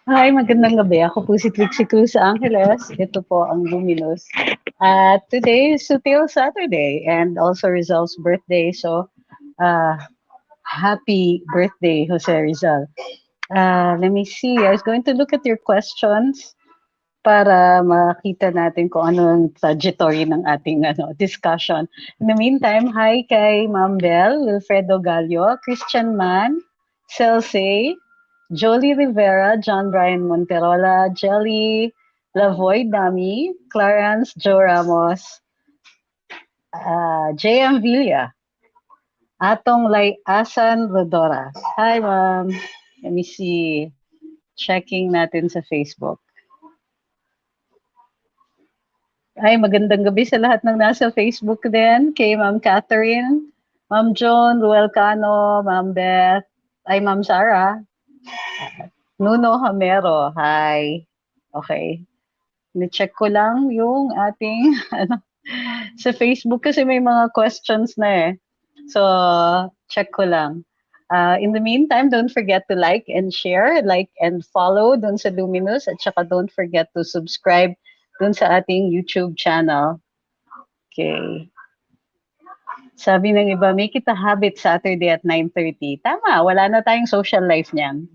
Hi, magandang gabi. Ako po si Trixie Cruz-Angeles. Ito po ang Luminous. At today is Sutil Saturday and also Rizal's birthday. So, uh, happy birthday, Jose Rizal. Let me see. I was going to look at your questions para makita natin kung ano ang trajectory ng ating discussion. In the meantime, hi kay Ma'am Bell, Wilfredo Gallo, Christian Mann, Celsey, Jolie Rivera, John Brian Monterola, Jelly, Lavoy Dami, Clarence Joe Ramos, J.M. Villa, Atong Lay Asan Rodora. Hi, ma'am. Let me see. Checking natin sa Facebook. Ay, magandang gabi sa lahat ng nasa Facebook din. Kay Ma'am Catherine, Ma'am Joan, Ruel Cano, Ma'am Beth, ay Ma'am Sarah, Nuno Hamero. Hi. Okay. Ni-check ko lang yung ating sa Facebook kasi may mga questions na eh. So, check ko lang. In the meantime, don't forget to like and share, like and follow dun sa Luminous at saka don't forget to subscribe dun sa ating YouTube channel. Okay. Sabi ng iba, make it a habit Saturday at 9:30. Tama, wala na tayong social life niyan.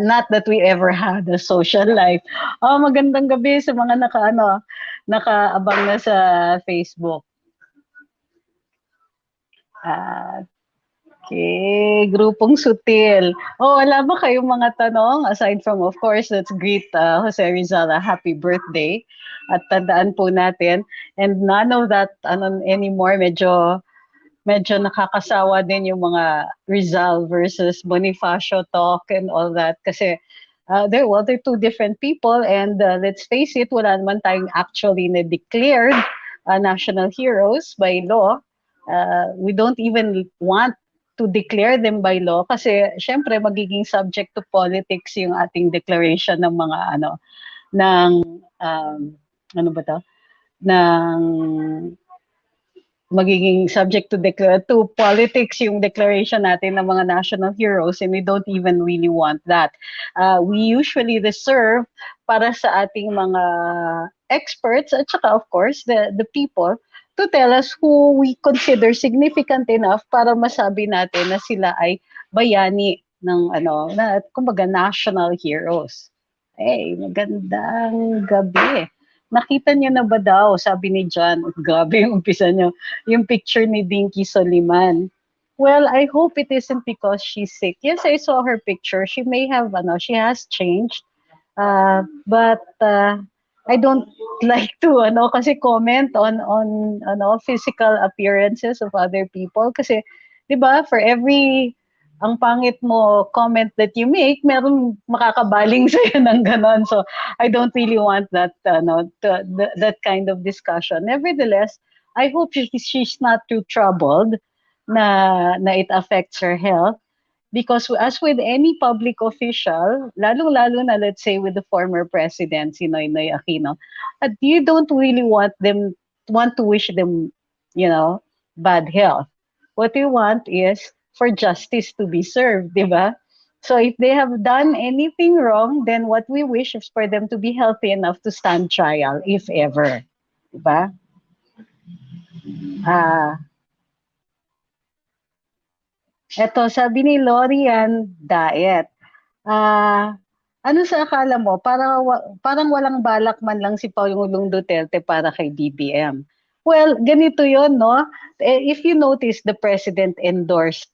Not that we ever had a social life. Oh, magandang gabi sa mga nakaabang na sa Facebook. Okay, grupong Sutil. Oh, wala ba kayong mga tanong? Aside from, of course, let's greet Jose Rizal, happy birthday. At tandaan po natin, and none of that anymore, medyo nakakasawa din yung mga Rizal versus Bonifacio talk and all that. Kasi they're two different people, and let's face it, wala naman tayong actually na-declared national heroes by law. We don't even want to declare them by law kasi syempre magiging subject to politics yung ating declaration ng mga ng ano ba to ng magiging subject to politics yung declaration natin ng mga national heroes, and we don't even really want that. We usually reserve para sa ating mga experts at saka of course the people to tell us who we consider significant enough para masabi natin na sila ay bayani ng kumbaga national heroes. Hey, magandang gabi. Nakita niyo na ba daw, sabi ni John, grabe yung umpisa niyo, yung picture ni Dinky Soliman. Well, I hope it isn't because she's sick. Yes, I saw her picture. She may have, she has changed. But I don't like to, kasi comment on physical appearances of other people. Kasi, di ba, for every ang pangit mo comment that you make, meron makakabaling sa'yo ng ganon. So, I don't really want that, that kind of discussion. Nevertheless, I hope she's not too troubled na it affects her health. Because as with any public official, lalo-lalo na let's say with the former president, si Noynoy Aquino, you don't really want to wish them, bad health. What you want is for justice to be served, di ba? So if they have done anything wrong, then what we wish is for them to be healthy enough to stand trial, if ever. Di ba? Eto, sabi ni Lorian Diet, ano sa akala mo, parang walang balak man lang si Pangulong Duterte para kay BBM. Well, ganito yon, no? If you notice, the President endorsed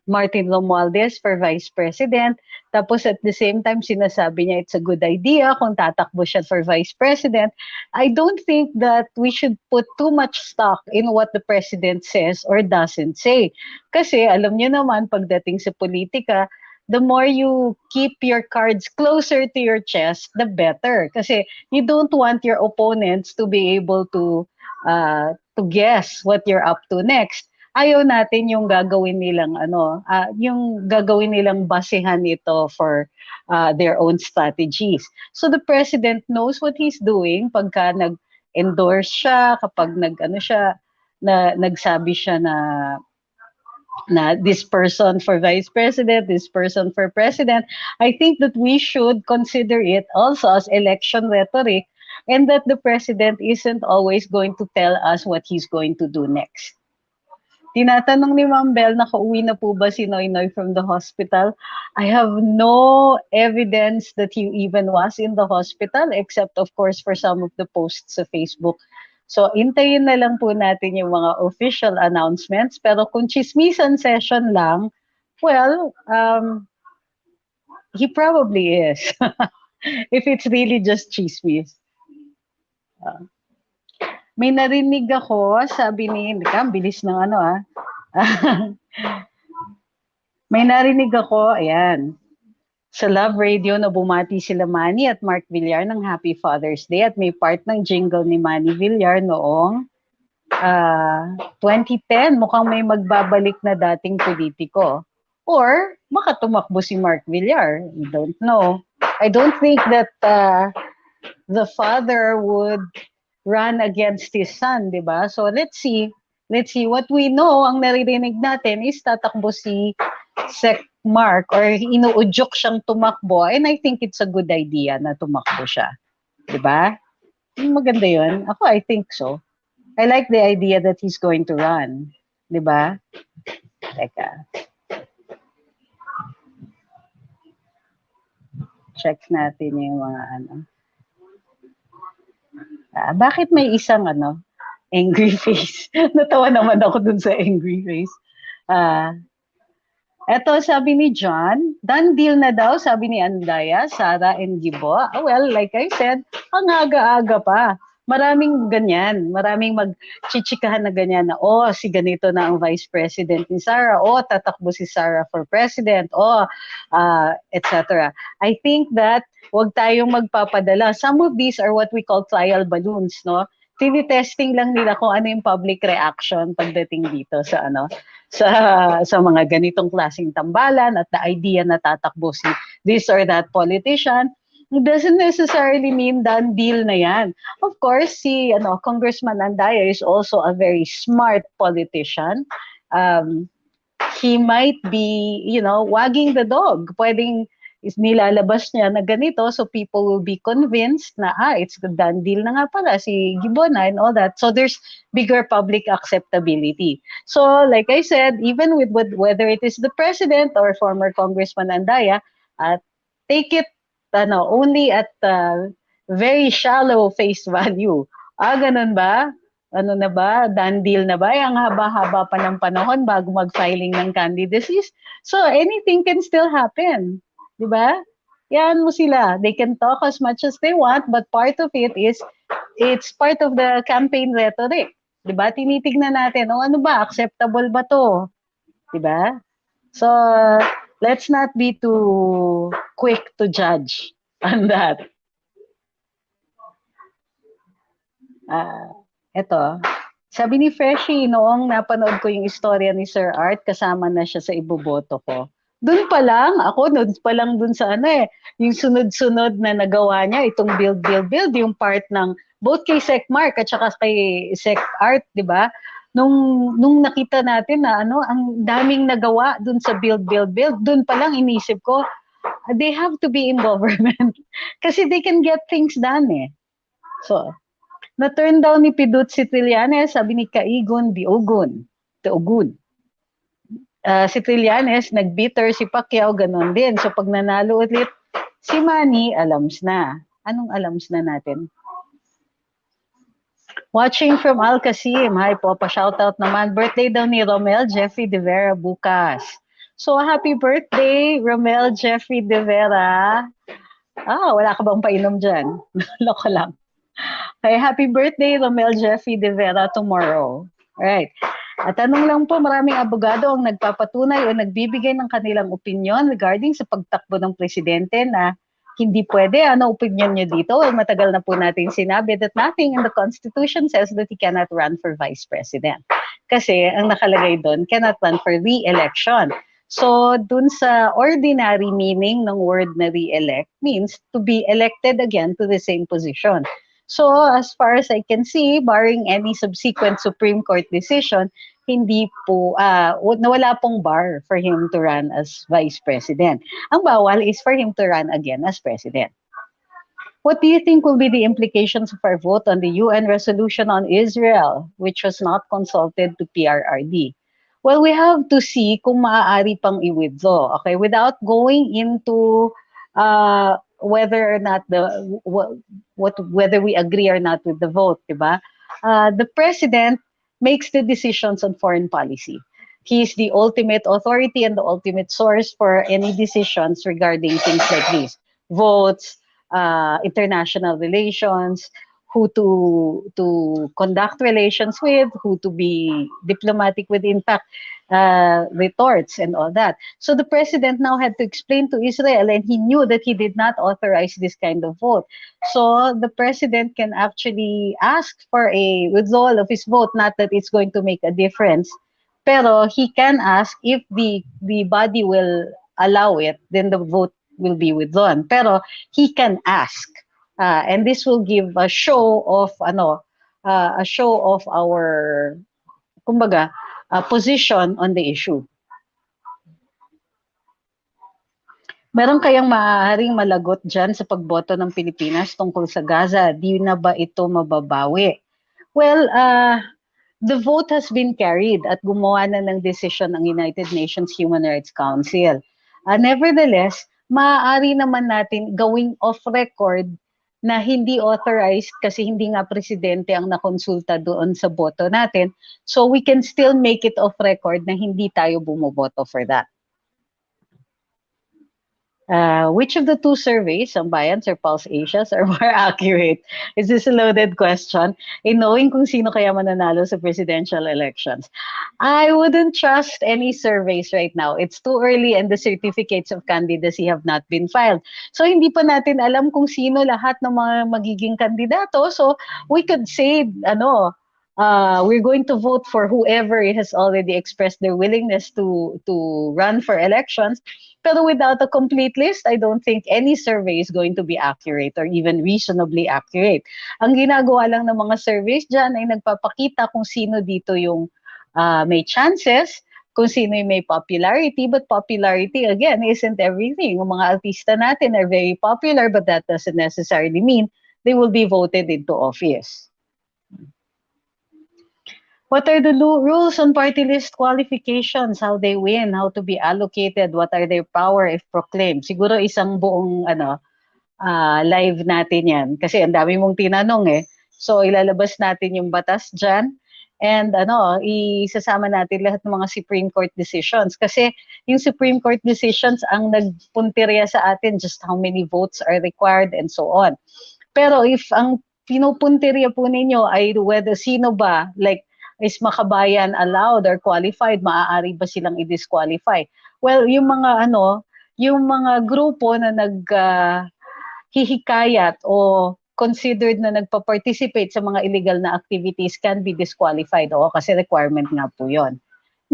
Martin Romualdez for Vice President. Tapos at the same time, sinasabi niya it's a good idea kung tatakbo siya for Vice President. I don't think that we should put too much stock in what the President says or doesn't say. Kasi alam niyo naman, pagdating sa politika, the more you keep your cards closer to your chest, the better. Kasi you don't want your opponents to be able to guess what you're up to next. Ayaw natin yung gagawin nilang yung gagawin nilang basehan ito for their own strategies. So the president knows what he's doing pagka nag-endorse siya, kapag nagsabi siya na na this person for vice president, this person for president. I think that we should consider it also as election rhetoric, and that the president isn't always going to tell us what he's going to do next. Tinatanong ni Ma'am Bell, nakauwi na po ba si Noynoy from the hospital? I have no evidence that he even was in the hospital, except of course for some of the posts sa Facebook. So, intayin na lang po natin yung mga official announcements. Pero kung chismisan session lang, well, he probably is. If it's really just chismis. May narinig ako, sabi ni, ang bilis ng ano May narinig ako, ayan, sa Love Radio na bumati sila Manny at Mark Villar ng Happy Father's Day at may part ng jingle ni Manny Villar noong 2010. Mukhang may magbabalik na dating politiko. Or baka tumakbo si Mark Villar. We don't know. I don't think that the father would run against his son, di ba? So let's see. Let's see. What we know, ang naririnig natin is tatakbo si Sec Mark or inuudyok siyang tumakbo, and I think it's a good idea na tumakbo siya. Di ba? Maganda yun. Ako, I think so. I like the idea that he's going to run. Di ba? Teka. Check natin yung mga ano. Bakit may isang angry face? Natawa naman ako dun sa angry face. Eto, sabi ni John, done deal na daw, sabi ni Andaya, Sara, and Gibo. Well, like I said, ang aga-aga pa. Maraming ganyan. Maraming magchichikahan na ganyan na, si ganito na ang vice president ni Sara. Tatakbo si Sara for president. Etc. I think that wag tayong magpapadala. Some of these are what we call trial balloons, no? Tini-testing lang nila kung ano yung public reaction pagdating dito sa sa mga ganitong klaseng tambalan at the idea na tatakbo si this or that politician. It doesn't necessarily mean done deal na yan. Of course, si Congressman Andaya is also a very smart politician. He might be, wagging the dog. Pwedeng nilalabas niya na ganito, so people will be convinced na, it's done deal na nga pala, si Gibona and all that. So there's bigger public acceptability. So like I said, even with whether it is the president or former Congressman Andaya, take it only at very shallow face value. Ganun ba? Ano na ba? Done deal na ba? Ang haba-haba pa ng panahon bago mag-filing ng candidacies. So anything can still happen. Diba? Yan mo sila. They can talk as much as they want, but part of it is, it's part of the campaign rhetoric. Diba? Tinitignan natin, ano ba? Acceptable ba to? Diba? So, let's not be too quick to judge on that. Eto, sabi ni Freshie, noong napanood ko yung istorya ni Sir Art, kasama na siya sa iboboto ko. Doon pa lang, dun sa yung sunod-sunod na nagawa niya, itong build, yung part ng both kay Sec Mark at saka kay Sec Art, di ba? Nung nakita natin na ang daming nagawa dun sa build, dun pa lang inisip ko, they have to be in government kasi they can get things done eh. So, na-turn down ni Pidut si Trillanes, sabi ni Kaigon, Diogun. Si Trillanes, nag-bitter si Pacquiao, ganon din. So pag nanalo ulit si Manny, alams na. Anong alams na natin? Watching from Al Qasim. Hi po, pa-shoutout naman. Birthday daw ni Romel Jeffrey De Vera bukas. So happy birthday, Romel Jeffrey De Vera. Wala ka bang painom dyan? Loko lang. Okay, happy birthday, Romel Jeffrey De Vera tomorrow. Alright. At tanong lang po, maraming abogado ang nagpapatunay o nagbibigay ng kanilang opinion regarding sa pagtakbo ng presidente na hindi pwede. Ano opinion niyo dito? Well, matagal na po natin sinabi that nothing in the Constitution says that he cannot run for vice president. Kasi ang nakalagay doon, cannot run for re-election. So, dun sa ordinary meaning ng word na re-elect means to be elected again to the same position. So, as far as I can see, barring any subsequent Supreme Court decision, hindi po, nawala pong bar for him to run as Vice President. Ang bawal is for him to run again as President. What do you think will be the implications of our vote on the UN resolution on Israel, which was not consulted to PRRD? Well, we have to see kung maaari pang i-withdraw, okay, without going into whether or not whether we agree or not with the vote, diba? The president makes the decisions on foreign policy. He is the ultimate authority and the ultimate source for any decisions regarding things like this, votes, international relations, who to conduct relations with, who to be diplomatic with, in fact, retorts and all that. So the president now had to explain to Israel, and he knew that he did not authorize this kind of vote. So the president can actually ask for a withdrawal of his vote, not that it's going to make a difference, pero he can ask if the body will allow it, then the vote will be withdrawn. Pero he can ask, and this will give a show of our, kumbaga, position on the issue. Meron kayang maaaring malagot dyan sa pagboto ng Pilipinas tungkol sa Gaza? Di na ba ito mababawi? Well, the vote has been carried at gumawa na ng decision ang United Nations Human Rights Council. Nevertheless, maaari naman natin gawing off record na hindi authorized kasi hindi nga presidente ang nakonsulta doon sa boto natin. So we can still make it off record na hindi tayo bumoboto for that. Which of the two surveys, Sambayans or Pulse Asia's, are more accurate? Is this a loaded question? In knowing kung sino kaya mananalo sa presidential elections. I wouldn't trust any surveys right now. It's too early and the certificates of candidacy have not been filed. So hindi pa natin alam kung sino lahat ng mga magiging kandidato. So we could say, we're going to vote for whoever has already expressed their willingness to run for elections. Pero without a complete list, I don't think any survey is going to be accurate or even reasonably accurate. Ang ginagawa lang ng mga surveys dyan ay nagpapakita kung sino dito yung may chances, kung sino yung may popularity, but popularity, again, isn't everything. Yung mga artista natin are very popular, but that doesn't necessarily mean they will be voted into office. What are the rules on party list qualifications? How they win? How to be allocated? What are their power if proclaimed? Siguro isang buong live natin yan. Kasi ang dami mong tinanong eh. So ilalabas natin yung batas dyan. And isasama natin lahat ng mga Supreme Court decisions. Kasi yung Supreme Court decisions ang nagpuntirya sa atin just how many votes are required and so on. Pero if ang pinupuntirya po ninyo ay whether sino ba, like, is makabayan allowed or qualified, maaari ba silang i-disqualify? Well, yung mga grupo na hihikayat o considered na nagpa-participate sa mga illegal na activities can be disqualified. Kasi requirement nga po yun.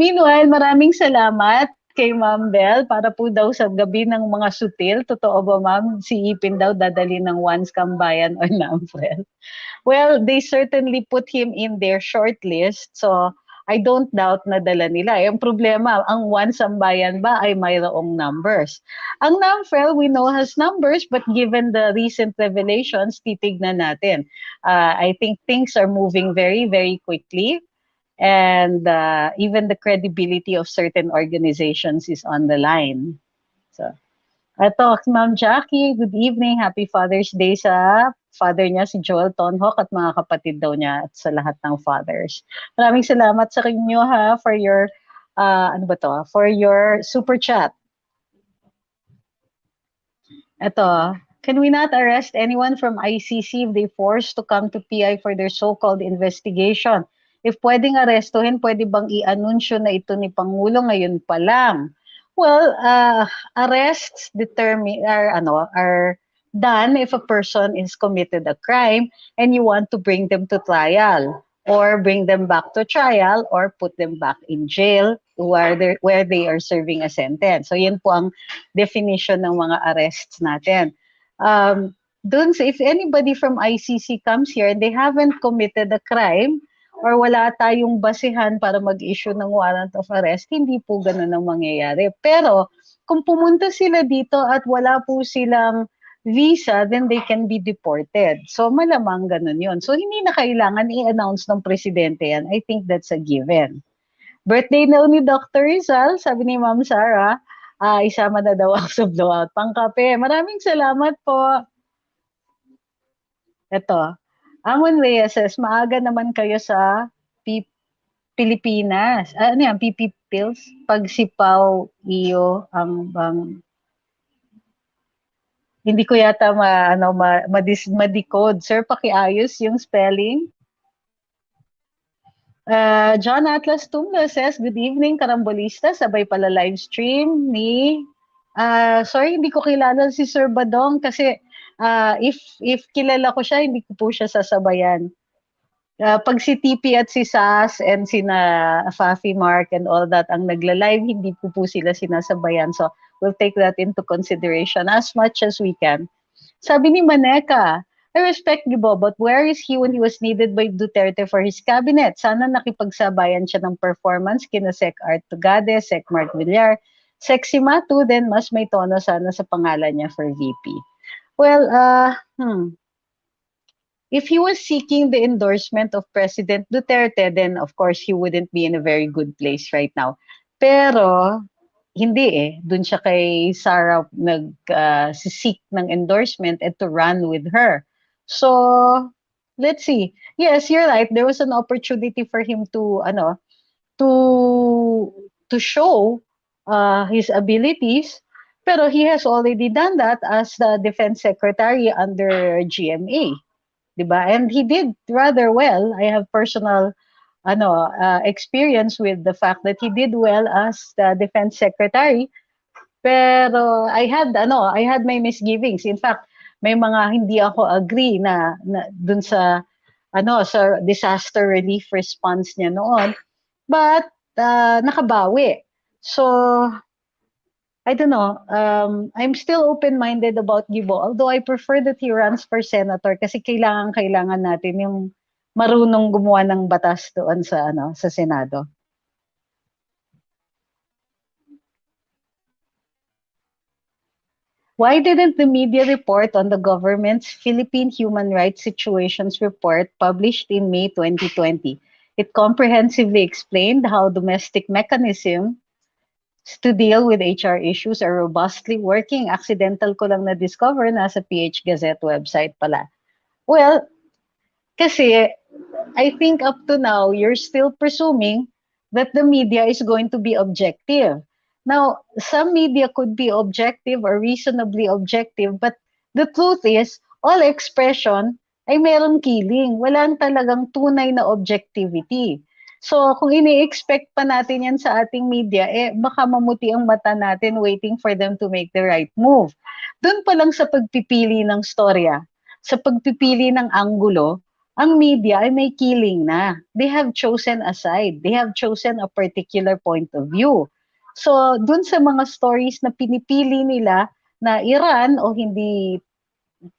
Meanwhile, maraming salamat kay Ma'am Bell para po daw sa gabi ng mga sutil. Totoo ba, Ma'am? Si Ipin daw dadali ng Once Kambayan or Namfrel. Well, they certainly put him in their short list. So, I don't doubt na dala nila. Yung problema, ang One Sambayan ba ay mayroong numbers? Ang Namfrel, we know, has numbers, but given the recent revelations, titignan natin. I think things are moving very, very quickly. And even the credibility of certain organizations is on the line. So, ito, Ma'am Jackie, good evening. Happy Father's Day sa father niya, si Joel Tonhok, at mga kapatid daw niya at sa lahat ng fathers. Maraming salamat sa inyo for your, for your super chat. Ito, can we not arrest anyone from ICC if they forced to come to PI for their so-called investigation? If pwedeng arestuhin, pwede bang i-anunsyo na ito ni Pangulo ngayon pa lang? Well, arrests are done if a person is committed a crime and you want to bring them to trial or bring them back to trial or put them back in jail where they are serving a sentence. So yan po ang definition ng mga arrests natin. If anybody from ICC comes here and they haven't committed a crime, or wala tayong basihan para mag-issue ng warrant of arrest, hindi po ganun ang mangyayari. Pero kung pumunta sila dito at wala po silang visa, then they can be deported. So malamang ganun yun. So hindi na kailangan i-announce ng presidente yan. I think that's a given. Birthday na ni Dr. Rizal, sabi ni Ma'am Sarah, isama na daw ako sa blowout pangkape. Maraming salamat po. Ito, Amon Reyes says, maaga naman kayo sa Pilipinas. Ano yan, PP pills? Pagsipaw iyo ang bang... Hindi ko yata ma-decode. Sir, pakiayos yung spelling. John Atlas Tumlo says, good evening, karambolista. Sabay pala live stream ni... sorry, hindi ko kilala si Sir Badong kasi if kilala ko siya, hindi ko po siya sasabayan. Pag si TP at si Sas and sina Fafi Mark and all that ang nagla-live, hindi po sila sinasabayan. So, we'll take that into consideration as much as we can. Sabi ni Maneka, I respect Gibo, but where is he when he was needed by Duterte for his cabinet? Sana nakipagsabayan siya ng performance kina Sec Art Tugade, Sec Mark Villar, Sec Simatu, then mas may tono sana sa pangalan niya for VP. Well, if he was seeking the endorsement of President Duterte, then of course he wouldn't be in a very good place right now. Pero hindi eh. Doon siya kay Sarah nag-seek ng endorsement and to run with her. So, let's see. Yes, you're right. There was an opportunity for him to to show his abilities, pero he has already done that as the Defense Secretary under GMA. Diba? And he did rather well. I have personal experience with the fact that he did well as the Defense Secretary. Pero I had my misgivings. In fact, may mga hindi ako agree na dun sa sa disaster relief response niya noon. But nakabawi. So I don't know. I'm still open-minded about Gibo, although I prefer that he runs for senator kasi kailangan natin yung marunong gumawa ng batas doon sa Senado. Why didn't the media report on the government's Philippine Human Rights Situations Report published in May 2020? It comprehensively explained how domestic mechanisms to deal with HR issues are robustly working. Accidental ko lang na-discover, nasa PH Gazette website pala. Well, kasi I think up to now, you're still presuming that the media is going to be objective. Now, some media could be objective or reasonably objective, but the truth is, all expression ay merong kiling. Walang talagang tunay na objectivity. So, kung ini-expect pa natin yan sa ating media, baka mamuti ang mata natin waiting for them to make the right move. Doon pa lang sa pagpipili ng storya, sa pagpipili ng anggulo, ang media ay may kiling na. They have chosen a side. They have chosen a particular point of view. So, dun sa mga stories na pinipili nila na i-run o hindi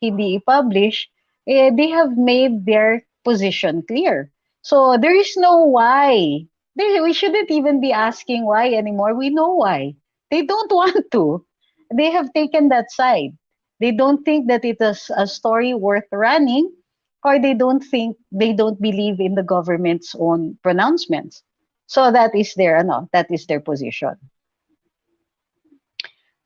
i-publish, they have made their position clear. So, there is no why. We shouldn't even be asking why anymore. We know why. They don't want to. They have taken that side. They don't think that it is a story worth running, or they don't believe in the government's own pronouncements. So that is their position.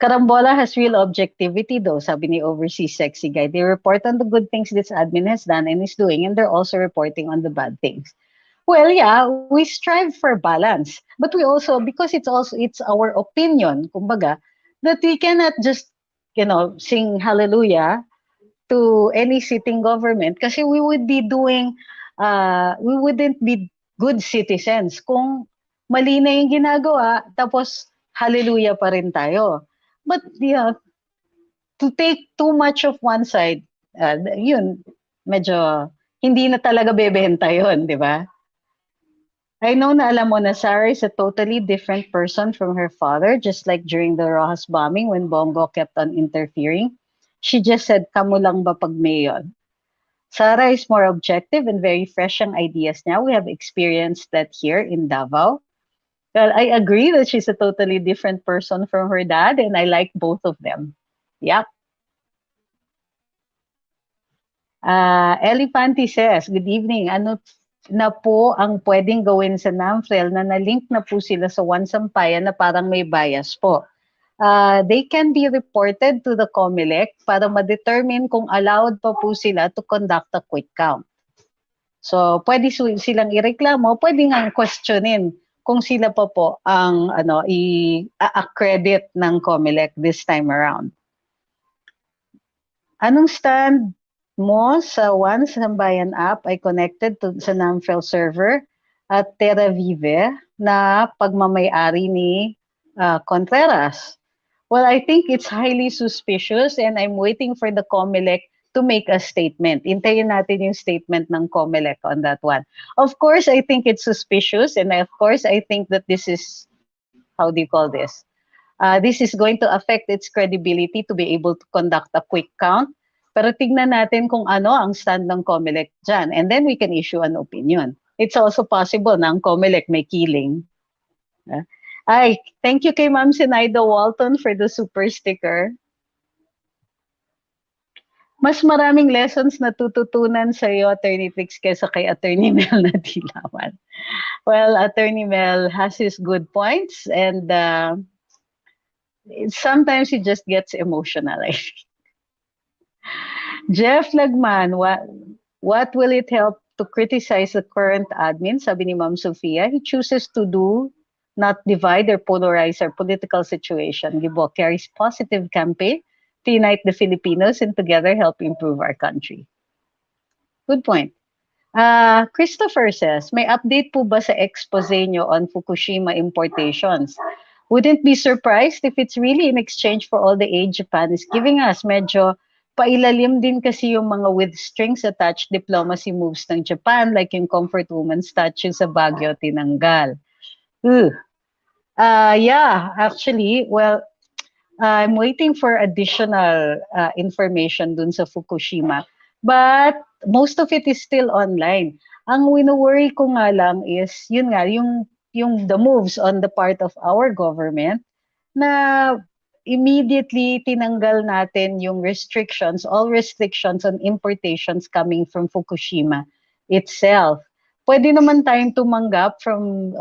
Karambola has real objectivity though, sabi ni Overseas Sexy Guy. They report on the good things this admin has done and is doing, and they're also reporting on the bad things. Well, yeah, we strive for balance, but we also, because it's our opinion, kumbaga, that we cannot just, sing hallelujah to any sitting government kasi we wouldn't be good citizens kung mali na yung ginagawa tapos hallelujah pa rin tayo. But to take too much of one side, yun, medyo hindi na talaga bebenta yun, di ba? I know na alam mo na Sarah is a totally different person from her father, just like during the Rojas bombing when Bongo kept on interfering. She just said, "Kamu lang ba pag mayon?" Sarah is more objective and very fresh ang ideas niya. We have experienced that here in Davao. Well, I agree that she's a totally different person from her dad, and I like both of them. Yep. Elefanti says, good evening. Ano na po ang pwedeng gawin sa NAMFREL na na-link na po sila sa One Sampayan na parang may bias po? They can be reported to the COMELEC para ma-determine kung allowed pa po sila to conduct a quick count. So, pwede silang ireklamo, pwede nga questionin kung sila pa po ang i-accredit ng COMELEC this time around. Anong stand mo sa One Sambayan app ay connected to sa NAMFREL server at Terra Vive na pagmamay-ari ni Contreras? Well, I think it's highly suspicious and I'm waiting for the COMELEC to make a statement. Hintayin natin yung statement ng COMELEC on that one. Of course, I think it's suspicious and of course, I think that this is, how do you call this? This is going to affect its credibility to be able to conduct a quick count. Pero tignan natin kung ano ang stand ng COMELEC dyan. And then we can issue an opinion. It's also possible na ang COMELEC may killing. Ay, thank you kay Ma'am Sinaido Walton for the super sticker. Mas maraming lessons na tututunan sa iyo, Attorney Trix, kaysa kay Attorney Mel na Dilawan. Well, Attorney Mel has his good points and sometimes he just gets emotional. Jeff Lagman, what will it help to criticize the current admin? Sabi ni Ma'am Sofia, he chooses to do, not divide or polarize our political situation. Gibo carries positive campaign to unite the Filipinos and together help improve our country. Good point. Christopher says, may update po ba sa expose nyo on Fukushima importations? Wouldn't be surprised if it's really in exchange for all the aid Japan is giving us. Medyo pailalim din kasi yung mga with strings attached diplomacy moves ng Japan, like yung Comfort Woman statue sa Baguio tinanggal. Yeah, actually, well, I'm waiting for additional information dun sa Fukushima. But most of it is still online. Ang wino-worry ko nga lang is, yun nga, yung the moves on the part of our government na immediately tinanggal natin yung restrictions, all restrictions on importations coming from Fukushima itself. Pwede naman tayong tumanggap from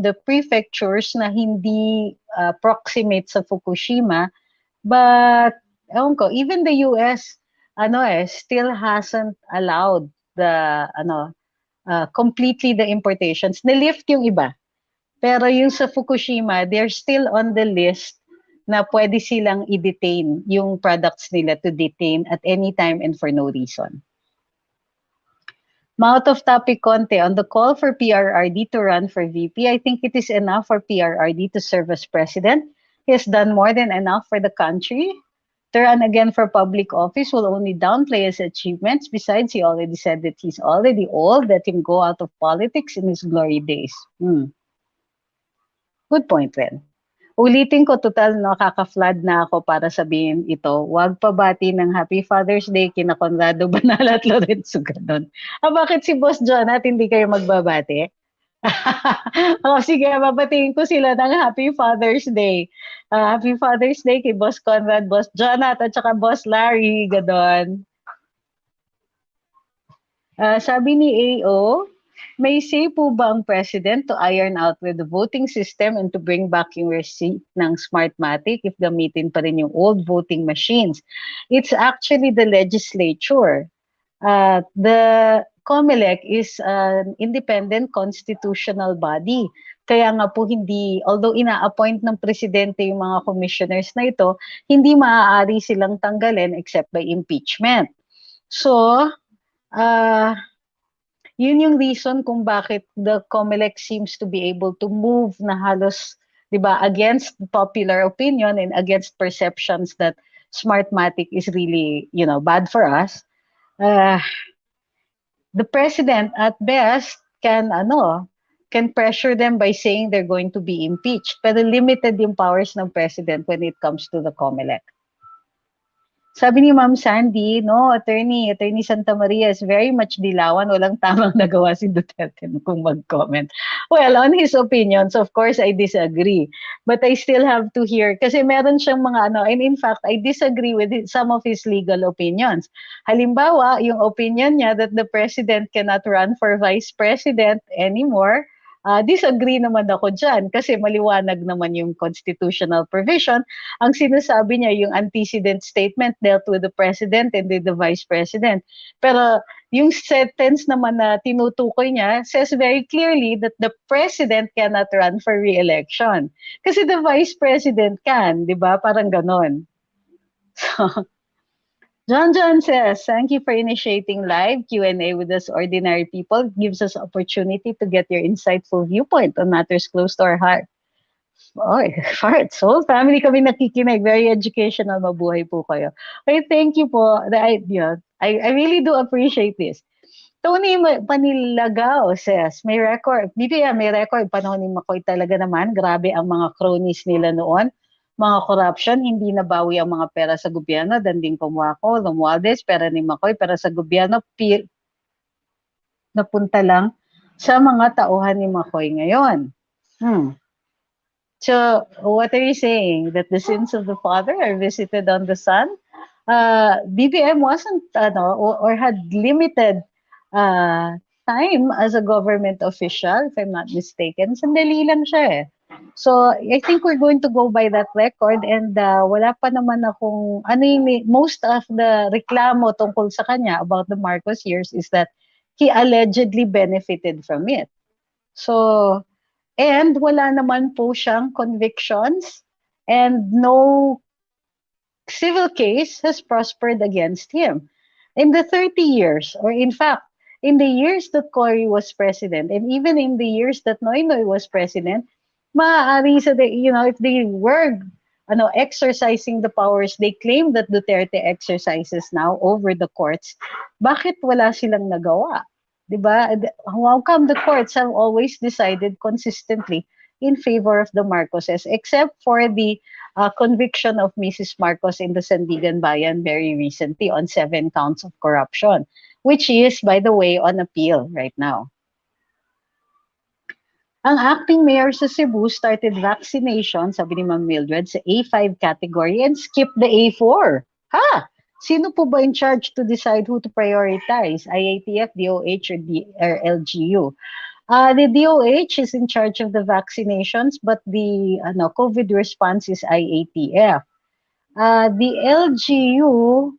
the prefectures na hindi proximate sa Fukushima, but ewan ko, even the US still hasn't allowed the completely the importations. Nilift yung iba. Pero yung sa Fukushima, they're still on the list na pwede silang i-detain yung products nila to detain at any time and for no reason. Mouth of topic konti, on the call for PRRD to run for VP, I think it is enough for PRRD to serve as president. He has done more than enough for the country. To run again for public office will only downplay his achievements. Besides, he already said that he's already old, let him go out of politics in his glory days. Good point, Ren. Ulitin ko, total nakaka-flood na ako para sabihin ito. Huwag pabati ng Happy Father's Day kina Conrado Banal at Lorenzo Ganon. Bakit si Boss John at hindi kayo magbabati? Sige, babatiin ko sila ng Happy Father's Day. Happy Father's Day kay Boss Conrad, Boss Jonat, at saka Boss Larry, Gadon. Sabi ni AO, may say po ba ang President to iron out with the voting system and to bring back yung receipt ng Smartmatic if gamitin pa rin yung old voting machines? It's actually the legislature. The COMELEC is an independent constitutional body. Kaya nga po hindi, although ina-appoint ng presidente yung mga commissioners na ito, hindi maaari silang tanggalin except by impeachment. So, yun yung reason kung bakit the COMELEC seems to be able to move na halos, di ba, against popular opinion and against perceptions that Smartmatic is really, bad for us. The president at best can pressure them by saying they're going to be impeached. Pero limited yung powers ng president when it comes to the COMELEC. Sabi ni Ma'am Sandy, no, Attorney Santa Maria is very much dilawan. Walang tamang nagawa si Duterte kung mag-comment. Well, on his opinions, of course, I disagree. But I still have to hear, kasi meron siyang mga ano, and in fact, I disagree with some of his legal opinions. Halimbawa, yung opinion niya that the president cannot run for vice president anymore, disagree naman ako dyan kasi maliwanag naman yung constitutional provision. Ang sinasabi niya, yung antecedent statement dealt with the president and with the vice president. Pero yung sentence naman na tinutukoy niya says very clearly that the president cannot run for re-election. Kasi the vice president can, di ba? Parang ganon. So, John says, thank you for initiating live Q&A with us ordinary people. It gives us opportunity to get your insightful viewpoint on matters close to our heart. Oy, heart, soul, family kami nakikinig. Very educational, mabuhay po kayo. Okay, thank you po. I really do appreciate this. Tony Panilagaw says, may record. May record. Panahon ni Makoy talaga naman. Grabe ang mga cronies nila noon. Mga corruption, hindi nabawi ang mga pera sa gobyerno. Danding Pumuaco, Romualdez, pera ni Makoy, pera sa gobyerno, napunta lang sa mga tauhan ni Makoy ngayon. So, what are you saying? That the sins of the father are visited on the son? BBM wasn't, or had limited time as a government official, if I'm not mistaken. Sandali lang siya eh. So, I think we're going to go by that record and wala pa naman akong, most of the reklamo tungkol sa kanya about the Marcos years is that he allegedly benefited from it. So, and wala naman po siyang convictions and no civil case has prospered against him. In the 30 years, or in fact, in the years that Cory was president, and even in the years that Noynoy was president, maaari sa, if they were exercising the powers they claim that Duterte exercises now over the courts, bakit wala silang nagawa? Diba? How come the courts have always decided consistently in favor of the Marcoses, except for the conviction of Mrs. Marcos in the Sandigan Bayan very recently on 7 counts of corruption, which is, by the way, on appeal right now. Ang acting mayor sa Cebu started vaccination, sabi ni Ma'am Mildred, sa A5 category and skipped the A4. Ha! Sino po ba in charge to decide who to prioritize? IATF, DOH, or LGU? The DOH is in charge of the vaccinations, but the COVID response is IATF. The LGU,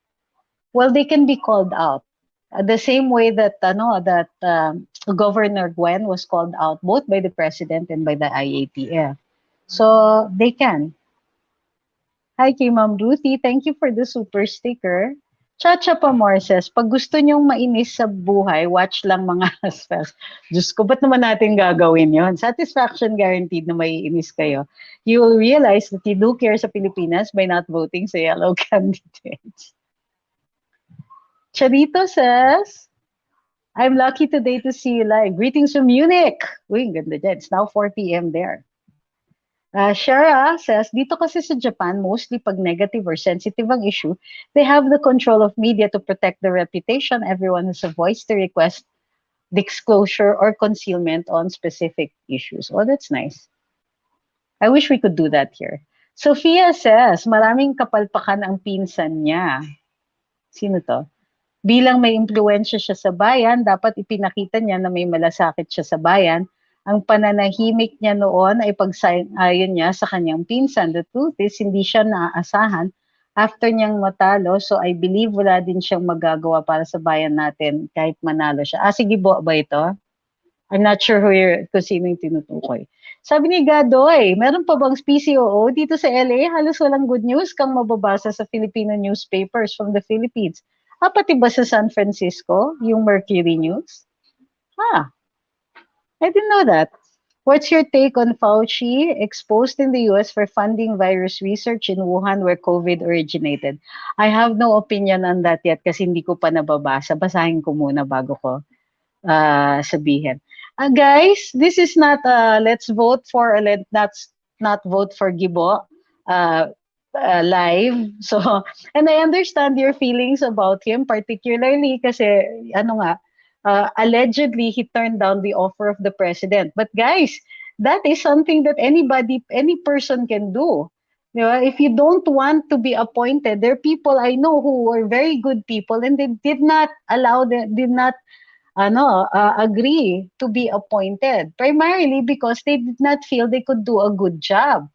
well, they can be called out. The same way that Governor Gwen was called out both by the president and by the IATF. So they can. Hi kay Ma'am Ruthie, thank you for the super sticker. Chacha Pamor says, pag gusto nyong mainis sa buhay, watch lang mga spells. Diyos ko, ba't naman natin gagawin yon? Satisfaction guaranteed na maiinis kayo. You will realize that you do care sa Pilipinas by not voting sa yellow candidates. Charito says, I'm lucky today to see you live. Greetings from Munich. Uy, ganda dyan. It's now 4 p.m. there. Shara says, dito kasi sa Japan, mostly pag negative or sensitive ang issue, they have the control of media to protect their reputation. Everyone has a voice to request disclosure or concealment on specific issues. Oh, that's nice. I wish we could do that here. Sophia says, maraming kapalpakan ang pinsan niya. Sino to? Bilang may impluwensya siya sa bayan, dapat ipinakita niya na may malasakit siya sa bayan. Ang pananahimik niya noon ay pagsayon niya sa kanyang pinsan. The truth is, hindi siya naaasahan after niyang matalo. So I believe wala din siyang magagawa para sa bayan natin kahit manalo siya. Sige ba ito? I'm not sure kung sino yung tinutukoy. Sabi ni Gadoy, meron pa bang PCOO dito sa LA? Halos walang good news kang mababasa sa Filipino newspapers from the Philippines. Pati ba sa San Francisco, yung Mercury News? I didn't know that. What's your take on Fauci exposed in the US for funding virus research in Wuhan where COVID originated? I have no opinion on that yet kasi hindi ko pa nababasa. Basahin ko muna bago ko sabihin. Guys, this is not let's vote for or let's not vote for Gibo. live. So, and I understand your feelings about him, particularly kasi, ano nga, allegedly, he turned down the offer of the president. But guys, that is something that any person can do. You know, if you don't want to be appointed, there are people I know who were very good people and they did not agree to be appointed. Primarily because they did not feel they could do a good job.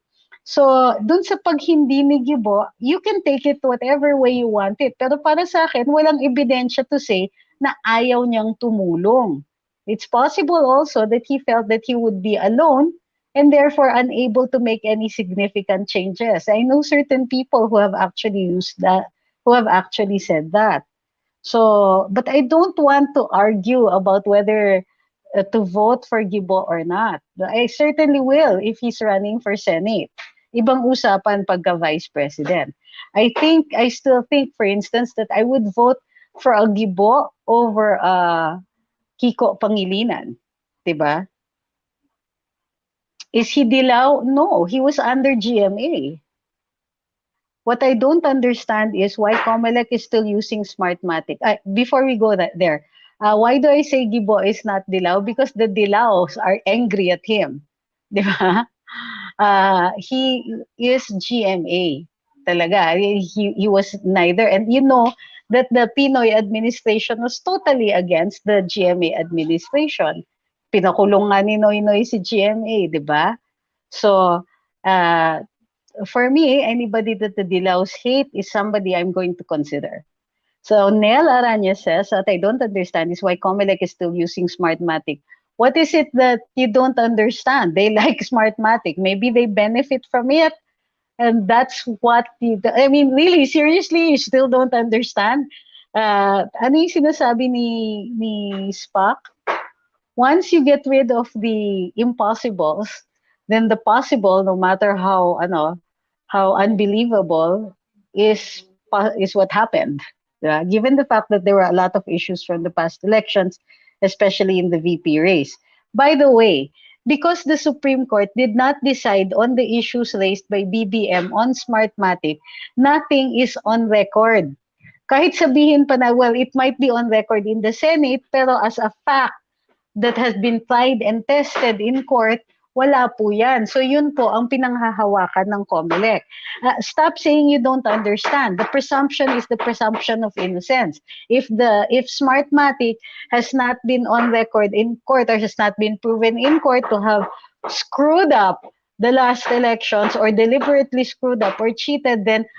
So, dun sa pag hindi ni Gibo, you can take it whatever way you want it. Pero para sa akin, walang ebidensya to say na ayaw niyang tumulong. It's possible also that he felt that he would be alone and therefore unable to make any significant changes. I know certain people who have actually used that, who have actually said that. So, but I don't want to argue about whether to vote for Gibo or not. I certainly will if he's running for Senate. Ibang usapan pagka Vice President. I still think, for instance, that I would vote for a Gibo over Kiko Pangilinan. Diba? Is he dilaw? No, he was under GMA. What I don't understand is why Comelec is still using Smartmatic. Before we go there, why do I say Gibo is not Dilaw? Because the Dilaws are angry at him. Di ba? He is GMA. Talaga. He was neither. And you know that the Pinoy administration was totally against the GMA administration. Pinakulong nga ni Noy si GMA, di ba? So, for me, anybody that the Dilaws hate is somebody I'm going to consider. So Nel Aranya says, what I don't understand is why Comelec is still using Smartmatic. What is it that you don't understand? They like Smartmatic. Maybe they benefit from it. And that's what, I mean, really, seriously, you still don't understand? Ano yung sinasabi ni Spock? Once you get rid of the impossibles, then the possible, no matter how unbelievable, is what happened. Yeah? Given the fact that there were a lot of issues from the past elections, especially in the VP race. By the way, because the Supreme Court did not decide on the issues raised by BBM on Smartmatic, nothing is on record. Kahit sabihin pa na, well, it might be on record in the Senate, pero as a fact that has been tried and tested in court, wala po yan. So yun po ang pinanghahawakan ng COMELEC. Stop saying you don't understand. The presumption is the presumption of innocence. If Smartmatic has not been on record in court or has not been proven in court to have screwed up the last elections or deliberately screwed up or cheated, then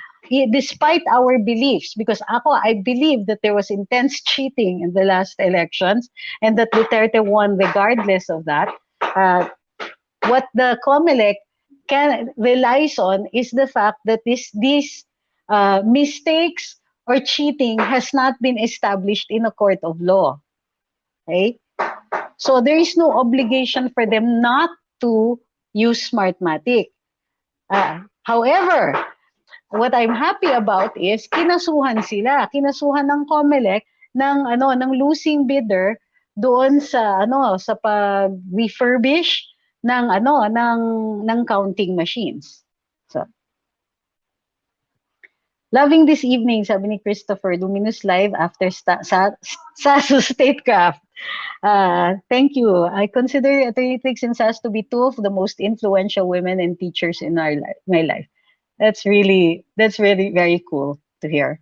despite our beliefs, because I believe that there was intense cheating in the last elections and that Duterte won regardless of that, what the COMELEC relies on is the fact that these mistakes or cheating has not been established in a court of law. Okay? So there is no obligation for them not to use Smartmatic. However, what I'm happy about is kinasuhan ng COMELEC ng losing bidder doon sa pag-refurbish ng counting machines. So, loving this evening, sabi ni Christopher, Luminous live after SASU Statecraft. Thank you. I consider Attorney Trixie and SAS to be two of the most influential women and teachers in my life. That's really very cool to hear.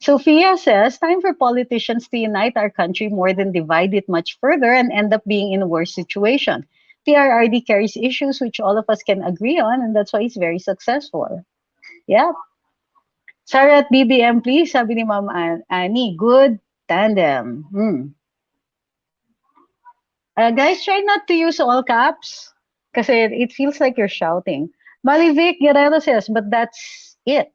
Sophia says, time for politicians to unite our country more than divide it much further and end up being in a worse situation. PRRD carries issues which all of us can agree on, and that's why it's very successful. Yeah. Sarah at BBM, please, sabi ni Ma'am Annie, good tandem. Guys, try not to use all caps kasi it feels like you're shouting. Malivic Guerrero says, but that's it.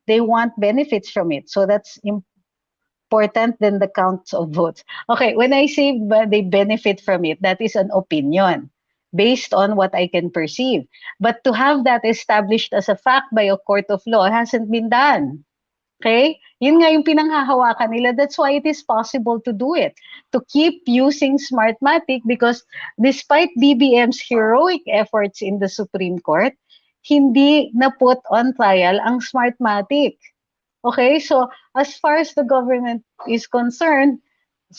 They want benefits from it. So that's important than the counts of votes. Okay, when I say they benefit from it, that is an opinion based on what I can perceive. But to have that established as a fact by a court of law hasn't been done. Okay? Yun nga yung pinanghahawakan nila. That's why it is possible to do it. To keep using Smartmatic because despite BBM's heroic efforts in the Supreme Court, hindi na put on trial ang Smartmatic. Okay, so as far as the government is concerned,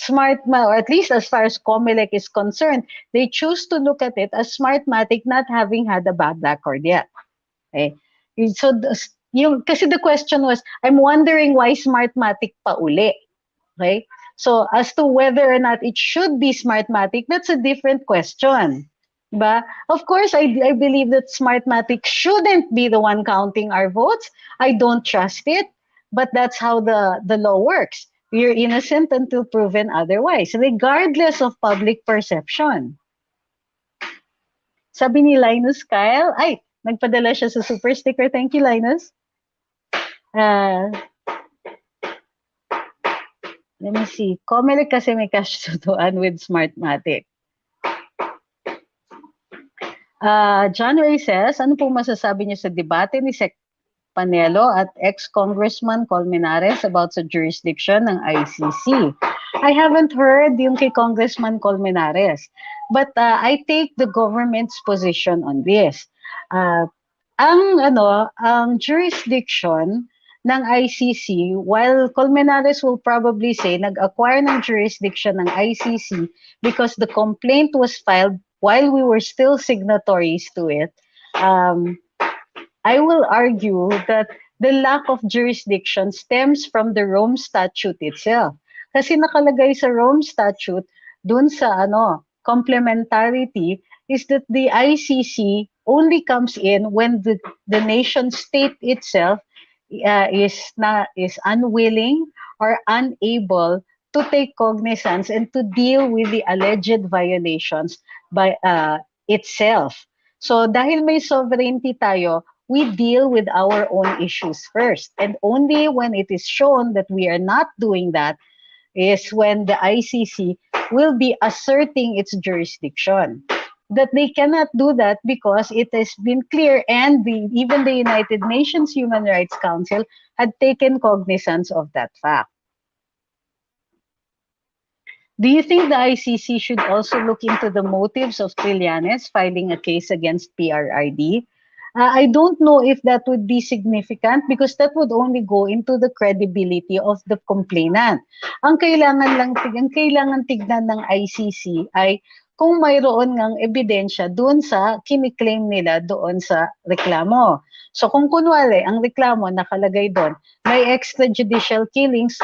or at least as far as COMELEC is concerned, they choose to look at it as Smartmatic not having had a bad record yet. Okay? So, kasi the question was, I'm wondering why Smartmatic pa uli. Okay? So, as to whether or not it should be Smartmatic, that's a different question. Diba? Of course, I believe that Smartmatic shouldn't be the one counting our votes. I don't trust it, but that's how the law works. You're innocent until proven otherwise, regardless of public perception. Sabi ni Linus Kyle, ay, nagpadala siya sa super sticker. Thank you, Linus. Let me see. COMELEC kasi may kasutuan with Smartmatic. John Ray says, ano po masasabi niyo sa debate ni Sec Panelo at ex-Congressman Colmenares about sa jurisdiction ng ICC? I haven't heard yung kay Congressman Colmenares, but I take the government's position on this. Ang jurisdiction ng ICC, while Colmenares will probably say nag-acquire ng jurisdiction ng ICC because the complaint was filed while we were still signatories to it, I will argue that the lack of jurisdiction stems from the Rome Statute itself. Kasi nakalagay sa Rome Statute, dun sa complementarity, is that the ICC only comes in when the nation state itself is unwilling or unable to take cognizance and to deal with the alleged violations by itself. So dahil may sovereignty tayo, we deal with our own issues first. And only when it is shown that we are not doing that is when the ICC will be asserting its jurisdiction. That they cannot do that because it has been clear, and even the United Nations Human Rights Council had taken cognizance of that fact. Do you think the ICC should also look into the motives of Trillanes filing a case against PRRD? I don't know if that would be significant because that would only go into the credibility of the complainant. Ang kailangan tignan ng ICC ay kung mayroon ngang ebidensya doon sa kiniklaim nila doon sa reklamo. So kung kunwari, ang reklamo nakalagay doon, may extrajudicial killings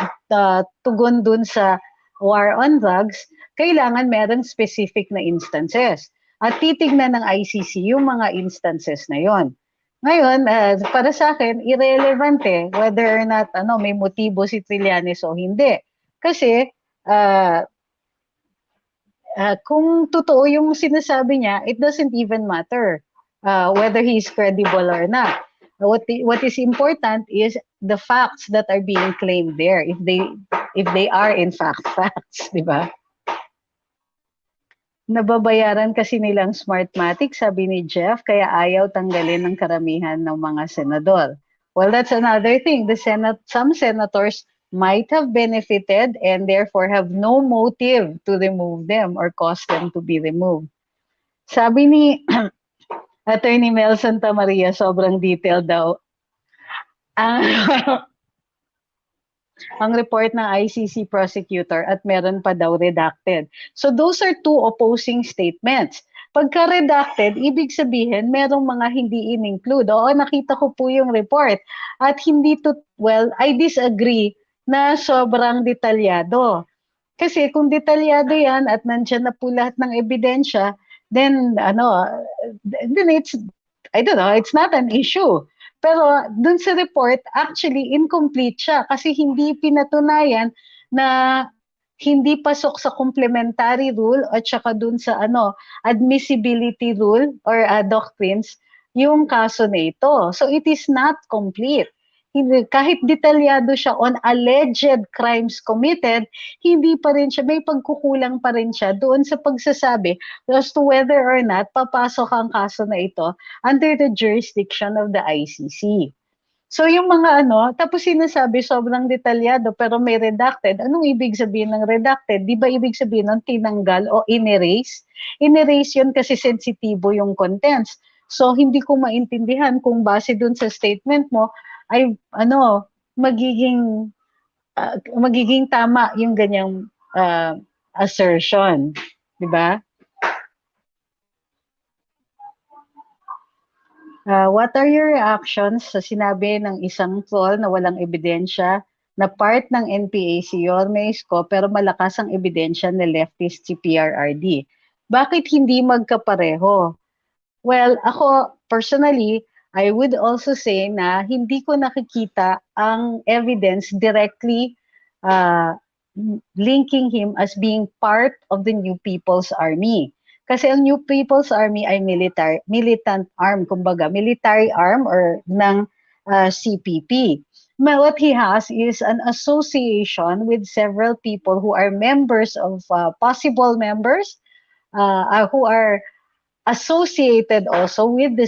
tugon doon sa war on drugs, kailangan merong specific na instances. At titignan ng ICC yung mga instances na yon. Ngayon, para sa akin, irrelevant whether or not may motibo si Trillanes o hindi. Kasi, kung totoo yung sinasabi niya, it doesn't even matter whether he's credible or not. What is important is the facts that are being claimed there, if they are in fact facts, di ba? Nababayaran kasi nilang Smartmatic, sabi ni Jeff, kaya ayaw tanggalin ng karamihan ng mga senador. Well, that's another thing. Some senators might have benefited and therefore have no motive to remove them or cause them to be removed. Sabi ni Attorney Mel Santa Maria, sobrang detailed daw. Ang report ng ICC prosecutor at meron pa daw redacted. So those are two opposing statements. Pagka redacted, ibig sabihin merong mga hindi in-include. Oo, nakita ko po yung report. At I disagree na sobrang detalyado. Kasi kung detalyado yan at nandyan na po lahat ng ebidensya, then it's not an issue. Pero dun sa report, actually incomplete siya kasi hindi pinatunayan na hindi pasok sa complementary rule at saka dun sa admissibility rule or doctrines yung kaso na ito. So it is not complete. Kahit detalyado siya on alleged crimes committed, hindi pa rin siya, may pagkukulang pa rin siya doon sa pagsasabi as to whether or not papasok ang kaso na ito under the jurisdiction of the ICC. So yung mga tapos sinasabi sobrang detalyado pero may redacted. Anong ibig sabihin ng redacted? Di ba ibig sabihin ng tinanggal o in-erase? In-erase yun kasi sensitibo yung contents. So hindi ko maintindihan kung base dun sa statement mo ay magiging magiging tama yung ganyang assertion, 'di ba? What are your reactions sa sinabi ng isang troll na walang ebidensya na part ng NPA si Yorme Isko pero malakas ang ebidensya na leftist si PRRD? Bakit hindi magkapareho? Well, ako personally, I would also say na hindi ko nakikita ang evidence directly uh, linking him as being part of the New People's Army. Kasi ang New People's Army ay militant arm, kumbaga, military arm or ng CPP. What he has is an association with several people who are members of, possible members, who are associated also with the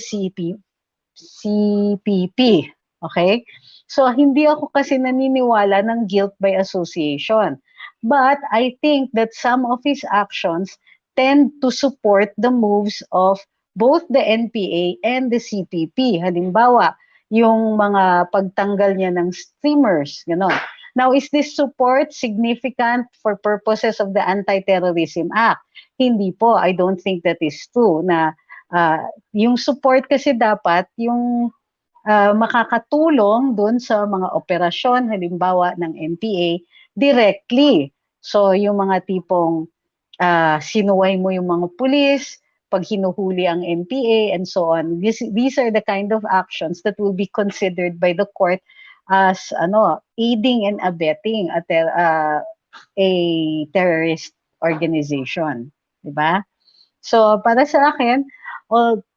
CPP. Okay? So, hindi ako kasi naniniwala ng guilt by association. But I think that some of his actions tend to support the moves of both the NPA and the CPP. Halimbawa, yung mga pagtanggal niya ng streamers, gano'n. Now, is this support significant for purposes of the Anti-Terrorism Act? Hindi po. I don't think that is true na yung support kasi dapat yung makakatulong doon sa mga operasyon, halimbawa ng NPA, directly. So, yung mga tipong sinuway mo yung mga pulis, pag hinuhuli ang NPA, and so on. These are the kind of actions that will be considered by the court as aiding and abetting a terrorist organization. Diba? So, para sa akin,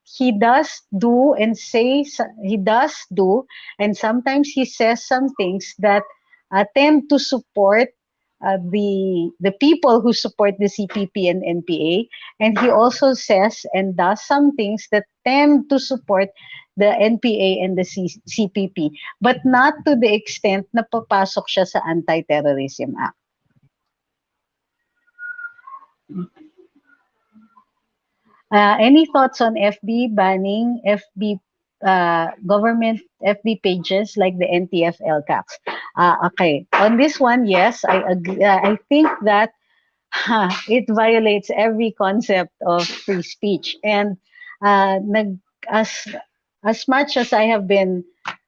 he does do and sometimes he says some things that tend to support the people who support the CPP and NPA, and he also says and does some things that tend to support the NPA and the CPP, but not to the extent na papasok siya sa Anti-Terrorism Act. Any thoughts on FB banning government FB pages like the NTF LCAPs? Okay, on this one, yes, I agree. I think that it violates every concept of free speech. And as much as I have been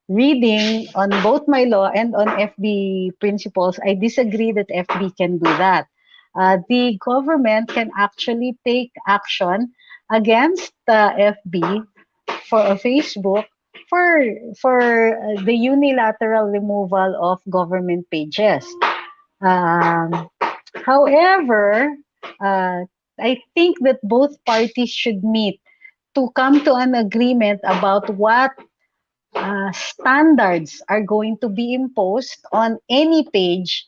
reading on both my law and on FB principles, I disagree that FB can do that. The government can actually take action against FB for Facebook for the unilateral removal of government pages. However, I think that both parties should meet to come to an agreement about what standards are going to be imposed on any page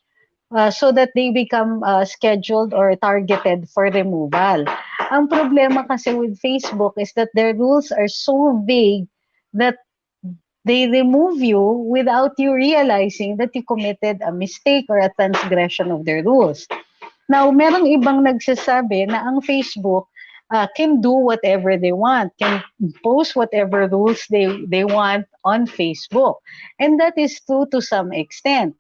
so that they become scheduled or targeted for removal. Ang problema kasi with Facebook is that their rules are so vague that they remove you without you realizing that you committed a mistake or a transgression of their rules. Now, merong ibang nagsasabi na ang Facebook can do whatever they want, can impose whatever rules they want on Facebook. And that is true to some extent.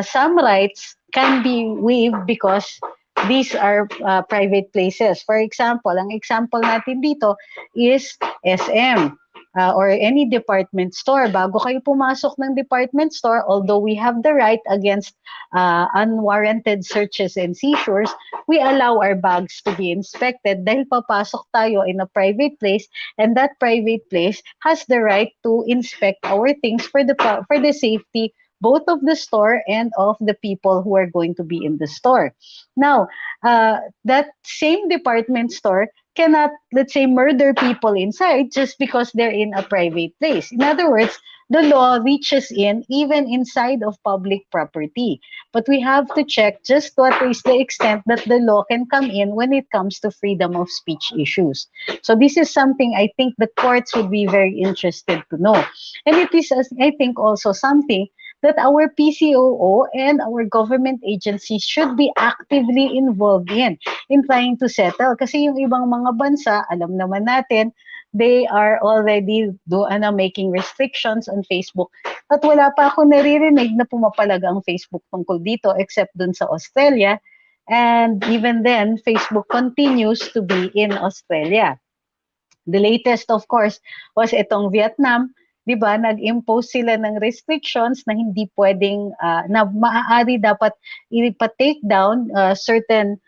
Some rights can be waived because these are private places. For example, ang example natin dito is SM. Or any department store. Bago kayo pumasok ng department store, although we have the right against unwarranted searches and seizures, we allow our bags to be inspected dahil papasok tayo in a private place, and that private place has the right to inspect our things for the safety both of the store and of the people who are going to be in the store. Now, that same department store cannot, let's say, murder people inside just because they're in a private place. In other words, the law reaches in even inside of public property. But we have to check just what is the extent that the law can come in when it comes to freedom of speech issues. So this is something I think the courts would be very interested to know. And it is, I think, also something that our PCOO and our government agencies should be actively involved in trying to settle. Kasi yung ibang mga bansa, alam naman natin, they are already making restrictions on Facebook. At wala pa ako naririnig na pumapalag ang Facebook tungkol dito except dun sa Australia. And even then, Facebook continues to be in Australia. The latest, of course, was itong Vietnam. 'Di ba? Nag-impose sila ng restrictions na hindi pwedeng, na maaari dapat ipa-take down certain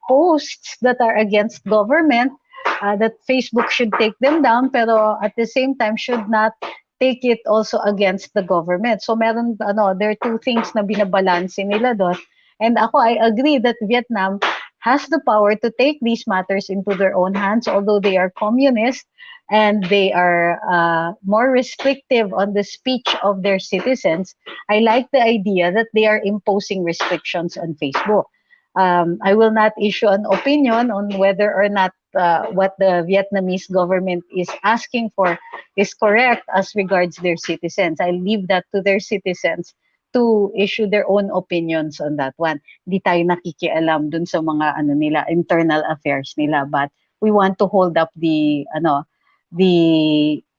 posts that are against government, that Facebook should take them down, pero at the same time should not take it also against the government. So meron, there are two things na binabalanse nila doon. And ako, I agree that Vietnam has the power to take these matters into their own hands, although they are communist and they are more restrictive on the speech of their citizens. I like the idea that they are imposing restrictions on Facebook. I will not issue an opinion on whether or not what the Vietnamese government is asking for is correct as regards their citizens. I leave that to their citizens to issue their own opinions on that one. Di tayo nakikialam dun sa mga nila, internal affairs nila, but we want to hold up the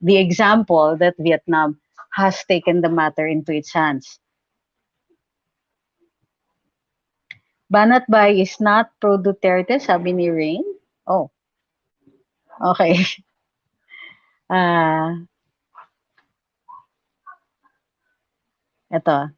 example that Vietnam has taken the matter into its hands. Banat Bay is not pro Duterte, sabi ni Rain. Oh. Okay. Ito.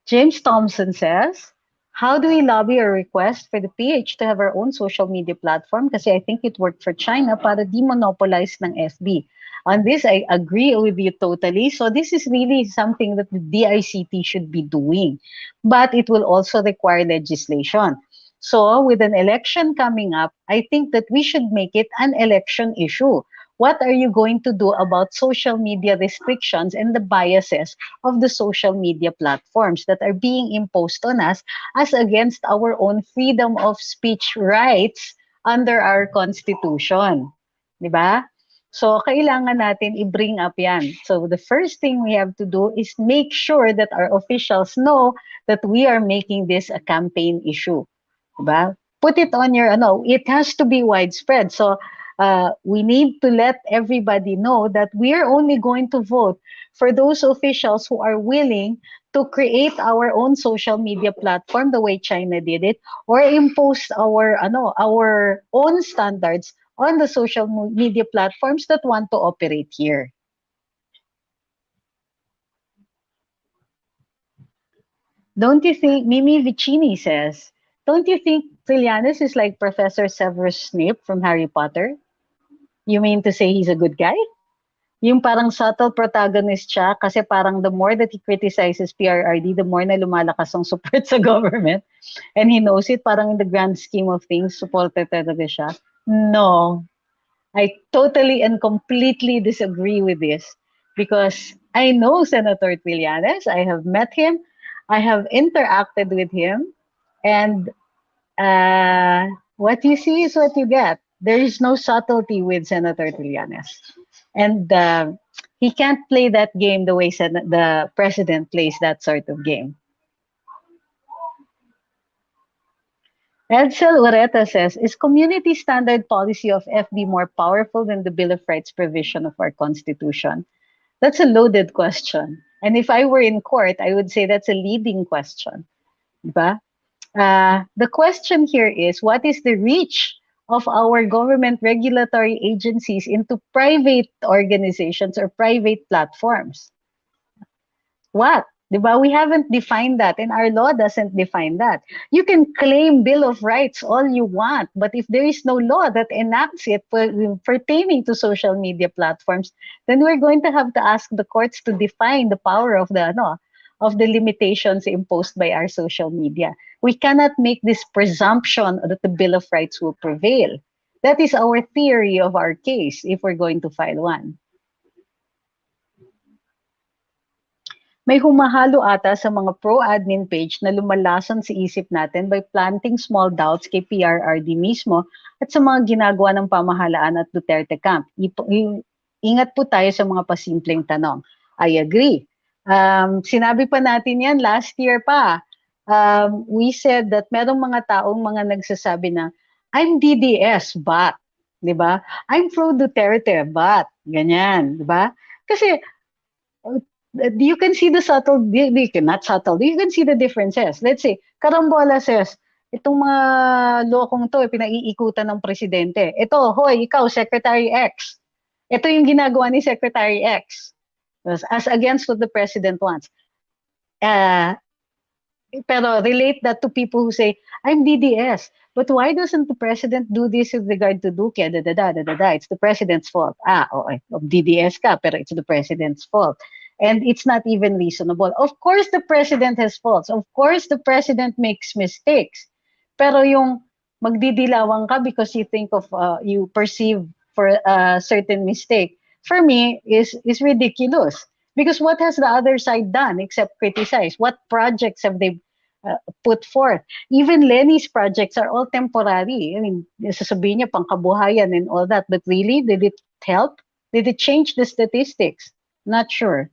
James Thompson says, how do we lobby or request for the PH to have our own social media platform? Kasi I think it worked for China para demonopolize ng FB. On this, I agree with you totally. So this is really something that the DICT should be doing. But it will also require legislation. So with an election coming up, I think that we should make it an election issue. What are you going to do about social media restrictions and the biases of the social media platforms that are being imposed on us as against our own freedom of speech rights under our Constitution? Diba? So, kailangan natin i-bring up yan. So, the first thing we have to do is make sure that our officials know that we are making this a campaign issue. Diba? Put it on your, it has to be widespread. So, we need to let everybody know that we are only going to vote for those officials who are willing to create our own social media platform the way China did it, or impose our own standards on the social media platforms that want to operate here. Don't you think, Mimi Vicini says, don't you think Trillanes is like Professor Severus Snape from Harry Potter? You mean to say he's a good guy? Yung parang subtle protagonist siya kasi parang the more that he criticizes PRRD, the more na lumalakas ang support sa government. And he knows it, parang in the grand scheme of things, supported talaga siya. No, I totally and completely disagree with this because I know Senator Trillanes. I have met him. I have interacted with him. And what you see is what you get. There is no subtlety with Senator Trillanes. And he can't play that game the way the president plays that sort of game. Edsel Loretta says, is community standard policy of FB more powerful than the Bill of Rights provision of our Constitution? That's a loaded question. And if I were in court, I would say that's a leading question. Diba? The question here is, what is the reach of our government regulatory agencies into private organizations or private platforms? What? Diba? We haven't defined that, and our law doesn't define that. You can claim Bill of Rights all you want, but if there is no law that enacts it pertaining to social media platforms, then we're going to have to ask the courts to define the power of the limitations imposed by our social media. We cannot make this presumption that the Bill of Rights will prevail. That is our theory of our case if we're going to file one. May humahalo ata sa mga pro-admin page na lumalason sa isip natin by planting small doubts kay PRRD mismo at sa mga ginagawa ng pamahalaan at Duterte camp. Ingat po tayo sa mga pasimpleng tanong. I agree. Sinabi pa natin yan last year pa. We said that merong mga taong mga nagsasabi na, I'm DDS, but 'di ba? I'm pro Duterte, but ganyan, 'di ba? Kasi uh, you can see the subtle, not subtle, you can see the differences. Let's say, Karambola says, itong mga lokong to, pinaiikutan ng presidente. Ito, hoy, ikaw, Secretary X. Ito yung ginagawa ni Secretary X. As against what the president wants. Uh, Pero relate that to people who say, I'm DDS. But why doesn't the president do this with regard to Duque? Da, da, da, da, da, da. It's the president's fault. Okay. DDS ka, pero it's the president's fault. And it's not even reasonable. Of course, the president has faults. Of course, the president makes mistakes. Pero yung magdidilawang ka because you think of, you perceive for a certain mistake, for me, is ridiculous. Because what has the other side done except criticize? What projects have they put forth? Even Lenny's projects are all temporary. I mean, sasabihin niya pangkabuhayan and all that. But really, did it help? Did it change the statistics? Not sure.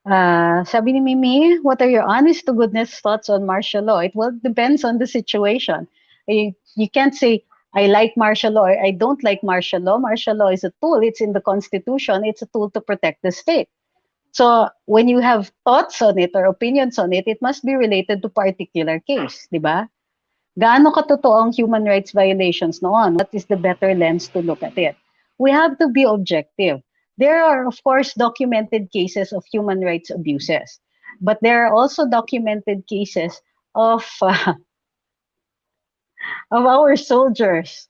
Sabi ni Mimi, what are your honest to goodness thoughts on martial law? It well depends on the situation. You can't say, I like martial law or I don't like martial law. Martial law is a tool. It's in the Constitution. It's a tool to protect the state. So when you have thoughts on it or opinions on it, it must be related to particular case, di ba? Gaano katotoo ang human rights violations noon? What is the better lens to look at it? We have to be objective. There are, of course, documented cases of human rights abuses, but there are also documented cases of of our soldiers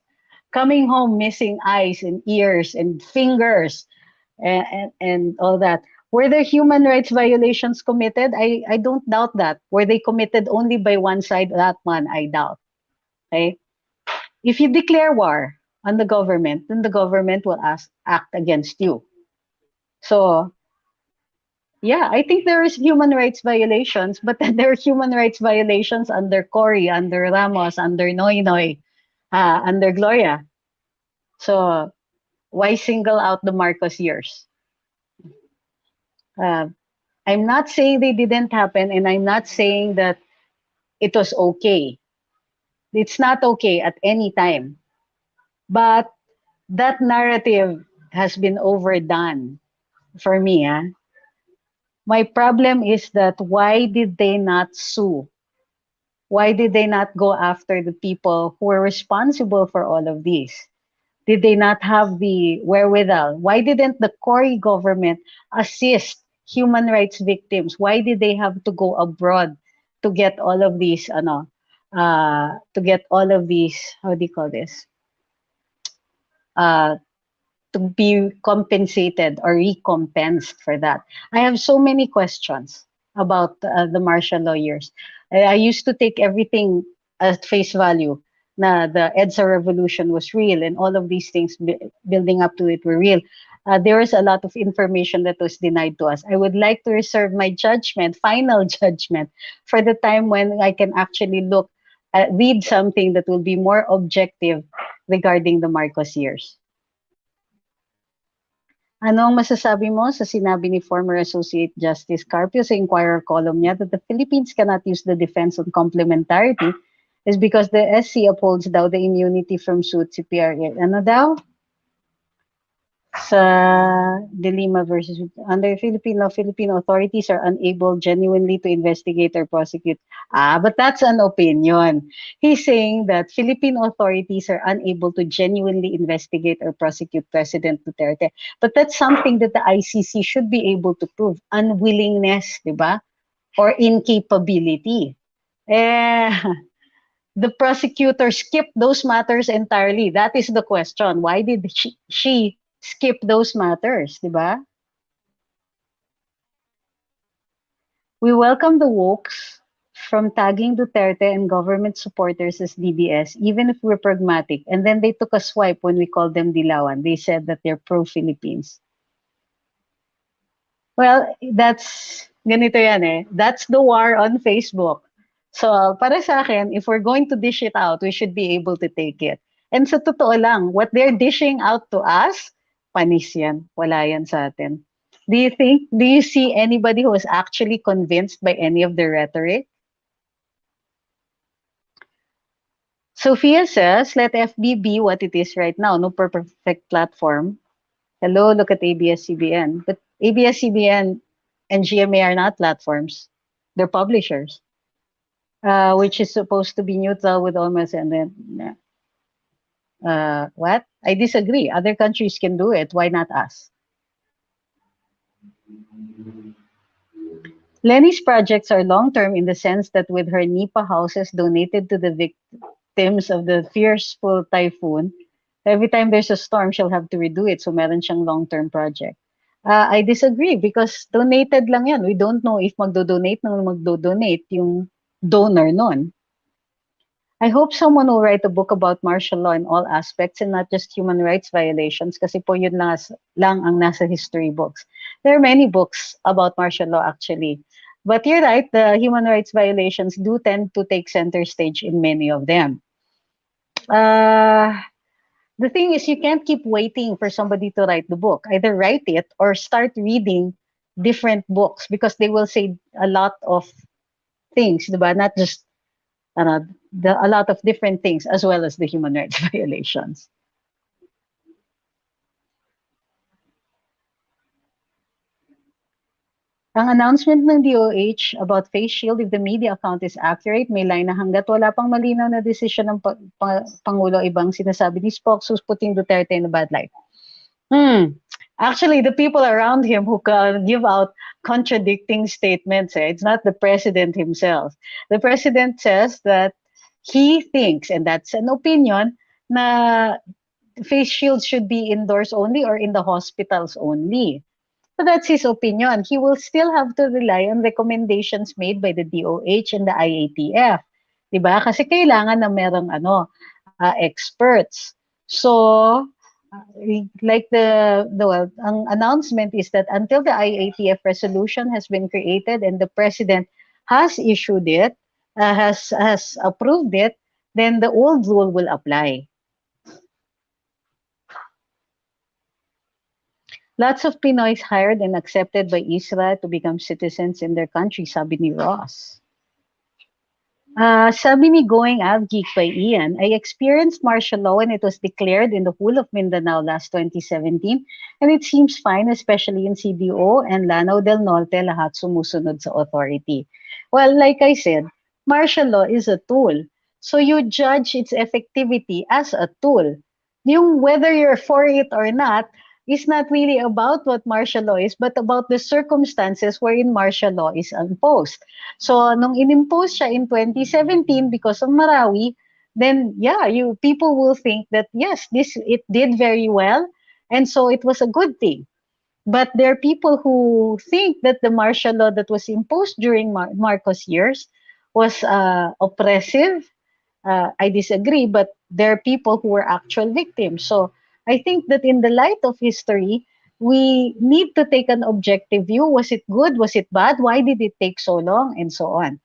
coming home missing eyes and ears and fingers and all that. Were there human rights violations committed? I don't doubt that. Were they committed only by one side? That one, I doubt. Okay? If you declare war on the government, then the government will act against you. So, yeah, I think there is human rights violations, but then there are human rights violations under Cory, under Ramos, under Noynoy, under Gloria. So, why single out the Marcos years? Uh, I'm not saying they didn't happen, and I'm not saying that it was okay. It's not okay at any time. But that narrative has been overdone for me. My problem is that why did they not sue? Why did they not go after the people who were responsible for all of these? Did they not have the wherewithal? Why didn't the Cory government assist human rights victims? Why did they have to go abroad to get all of these, to get all of these, how do you call this? Uh, to be compensated or recompensed for that. I have so many questions about the martial law years. I used to take everything at face value. Na the EDSA revolution was real and all of these things building up to it were real. There was a lot of information that was denied to us. I would like to reserve my judgment, final judgment, for the time when I can actually read something that will be more objective regarding the Marcos years. Ano ang masasabi mo sa sinabi ni former Associate Justice Carpio sa Inquirer column niya that the Philippines cannot use the defense on complementarity is because the SC upholds daw the immunity from suit si PRA. Ano daw? Sa Dilima versus under Philippine law, Philippine authorities are unable genuinely to investigate or prosecute. But that's an opinion. He's saying that Philippine authorities are unable to genuinely investigate or prosecute President Duterte. But that's something that the ICC should be able to prove. Unwillingness, di ba? Or incapability. The prosecutor skipped those matters entirely. That is the question. Why did she skip those matters, di ba? We welcome the wokes from tagging Duterte and government supporters as DDS, even if we're pragmatic. And then they took a swipe when we called them Dilawan. They said that they're pro-Philippines. Well, ganito yan eh. That's the war on Facebook. So, para sa akin, if we're going to dish it out, we should be able to take it. And sa totoo lang, what they're dishing out to us, panis yan. Wala yan sa atin. Do you see anybody who is actually convinced by any of the rhetoric? Sophia says, let FB be what it is right now. No perfect platform. Hello, look at ABS-CBN. But ABS-CBN and GMA are not platforms. They're publishers, which is supposed to be neutral with almost and then what? I disagree. Other countries can do it. Why not us? Lenny's projects are long-term in the sense that with her nipa houses donated to the victims of the fearful typhoon, every time there's a storm, she'll have to redo it. So meron siyang long-term project. I disagree because donated lang yan. We don't know if magdo-donate nang magdo-donate yung donor nun. I hope someone will write a book about martial law in all aspects and not just human rights violations kasi po yun lang ang nasa history books. There are many books about martial law actually. But you're right, the human rights violations do tend to take center stage in many of them. The thing is, you can't keep waiting for somebody to write the book. Either write it or start reading different books because they will say a lot of things, diba? Not just a lot of different things as well as the human rights violations. Ang announcement ng DOH about face shield if the media account is accurate, may line na hanggat wala pang malinaw na desisyon ng Pangulo, ibang sinasabi ni Spock who's putting Duterte in a bad light. Actually, the people around him who give out contradicting statements, it's not the president himself. The president says that he thinks, and that's an opinion, na face shields should be indoors only or in the hospitals only. So that's his opinion. He will still have to rely on recommendations made by the DOH and the IATF. Diba? Kasi kailangan na merong experts. So, like ang announcement is that until the IATF resolution has been created and the president has issued it, has approved it, then the old rule will apply. Lots of Pinoys hired and accepted by Israel to become citizens in their country, sabi ni Ross. Sabi ni Going Av Geek by Ian, I experienced martial law when it was declared in the whole of Mindanao last 2017, and it seems fine, especially in CDO and Lanao del Norte, lahat sumusunod sa authority. Well, like I said, martial law is a tool. So you judge its effectivity as a tool. Yung whether you're for it or not, is not really about what martial law is, but about the circumstances wherein martial law is imposed. So, nung inimpose siya in 2017 because of Marawi, then yeah, people will think that yes, it did very well, and so it was a good thing. But there are people who think that the martial law that was imposed during Marcos years was oppressive. I disagree, but there are people who were actual victims. So I think that in the light of history, we need to take an objective view. Was it good? Was it bad? Why did it take so long? And so on.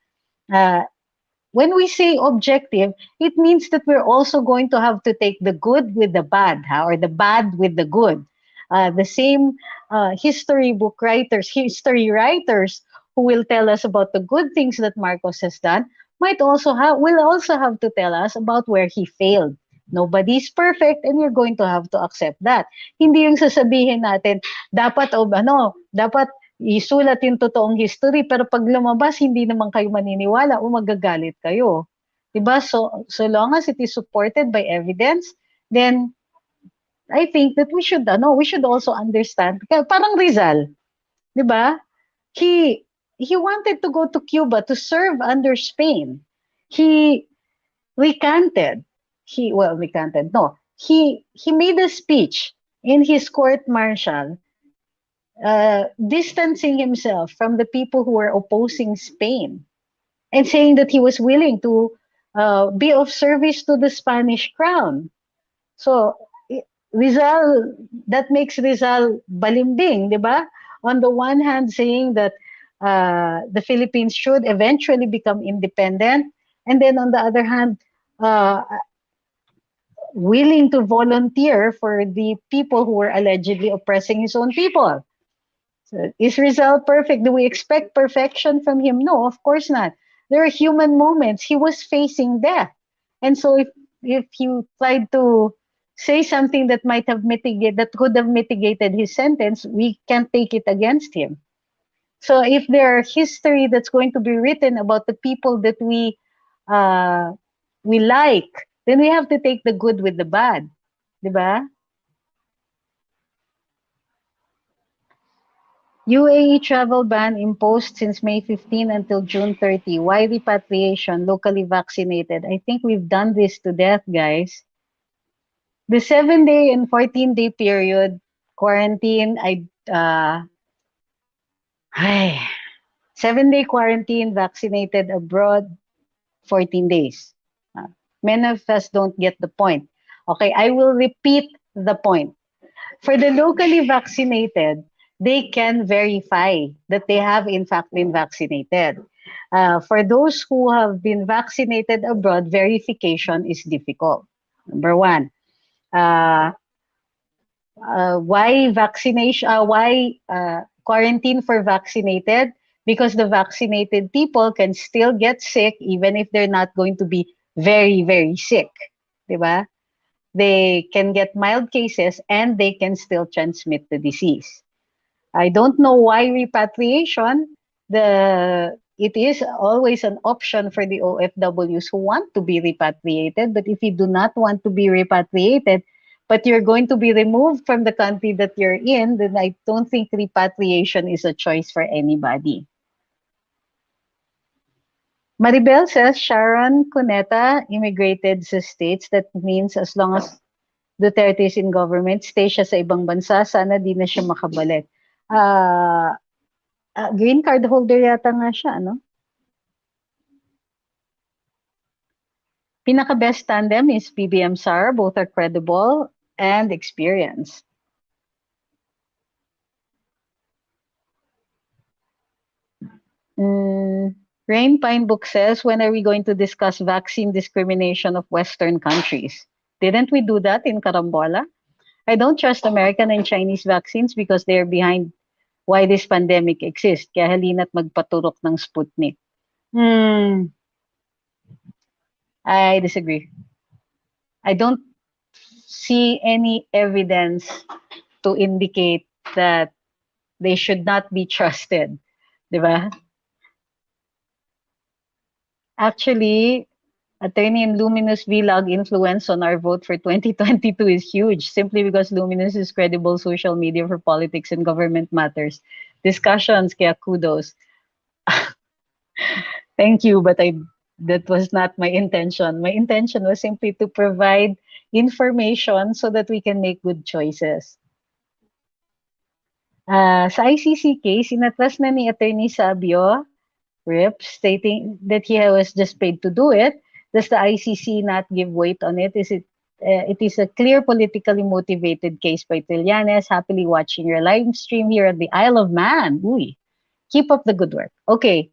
When we say objective, it means that we're also going to have to take the good with the bad, or the bad with the good. The same history writers who will tell us about the good things that Marcos has done will also have to tell us about where he failed. Nobody's perfect and we're going to have to accept that. Hindi yung sasabihin natin, dapat isulat yung totoong history, pero pag lumabas, hindi naman kayo maniniwala o magagalit kayo. Diba? So long as it is supported by evidence, then I think that we should also understand. Parang Rizal, diba? He wanted to go to Cuba to serve under Spain. He recanted. He made a speech in his court martial, distancing himself from the people who were opposing Spain and saying that he was willing to be of service to the Spanish crown. So Rizal, that makes Rizal balimbing, diba? On the one hand, saying that the Philippines should eventually become independent, and then on the other hand, willing to volunteer for the people who were allegedly oppressing his own people. So, is Rizal perfect? Do we expect perfection from him? No, of course not. There are human moments. He was facing death. And so if if he tried to say something that might have mitigated, that could have mitigated his sentence, we can't take it against him. So if there are history that's going to be written about the people that uh, we like, then we have to take the good with the bad, di ba? UAE travel ban imposed since May 15 until June 30. Why repatriation? Locally vaccinated. I think we've done this to death, guys. The 7-day and 14-day period quarantine, ay, 7-day quarantine, vaccinated abroad, 14 days. Uh, Many of us don't get the point. Okay, I will repeat the point. For the locally vaccinated, they can verify that they have in fact been vaccinated. For those who have been vaccinated abroad, verification is difficult. Number one, uh, why vaccination? Why quarantine for vaccinated? Because the vaccinated people can still get sick even if they're not going to be very, very sick. Diba? They can get mild cases and they can still transmit the disease. I don't know why repatriation. It is always an option for the OFWs who want to be repatriated. But if you do not want to be repatriated, but you're going to be removed from the country that you're in, then I don't think repatriation is a choice for anybody. Maribel says Sharon Cuneta immigrated sa States. That means as long as Duterte is in government, stay siya sa ibang bansa, sana di na siya makabalik. Ah, green card holder yata nga siya, ano? Pinaka-best tandem is BBM Sara. Both are credible and experienced. Mm, Rain Pine Book says, when are we going to discuss vaccine discrimination of Western countries? Didn't we do that in Karambola? I don't trust American and Chinese vaccines because they're behind why this pandemic exists. Kaya halina't magpaturok ng Sputnik. Hmm, I disagree. I don't see any evidence to indicate that they should not be trusted. Di ba? Actually, Attorney and Luminous vlog influence on our vote for 2022 is huge simply because Luminous is credible social media for politics and government matters. Discussions, kaya kudos. Thank you, but that was not my intention. My intention was simply to provide information so that we can make good choices. Sa ICC case, inatras na ni Attorney Sabio Rip stating that he was just paid to do it. Does the ICC not give weight on it? It is a clear politically motivated case by Trillanes. Happily watching your live stream here at the Isle of Man. Uy, keep up the good work. Okay,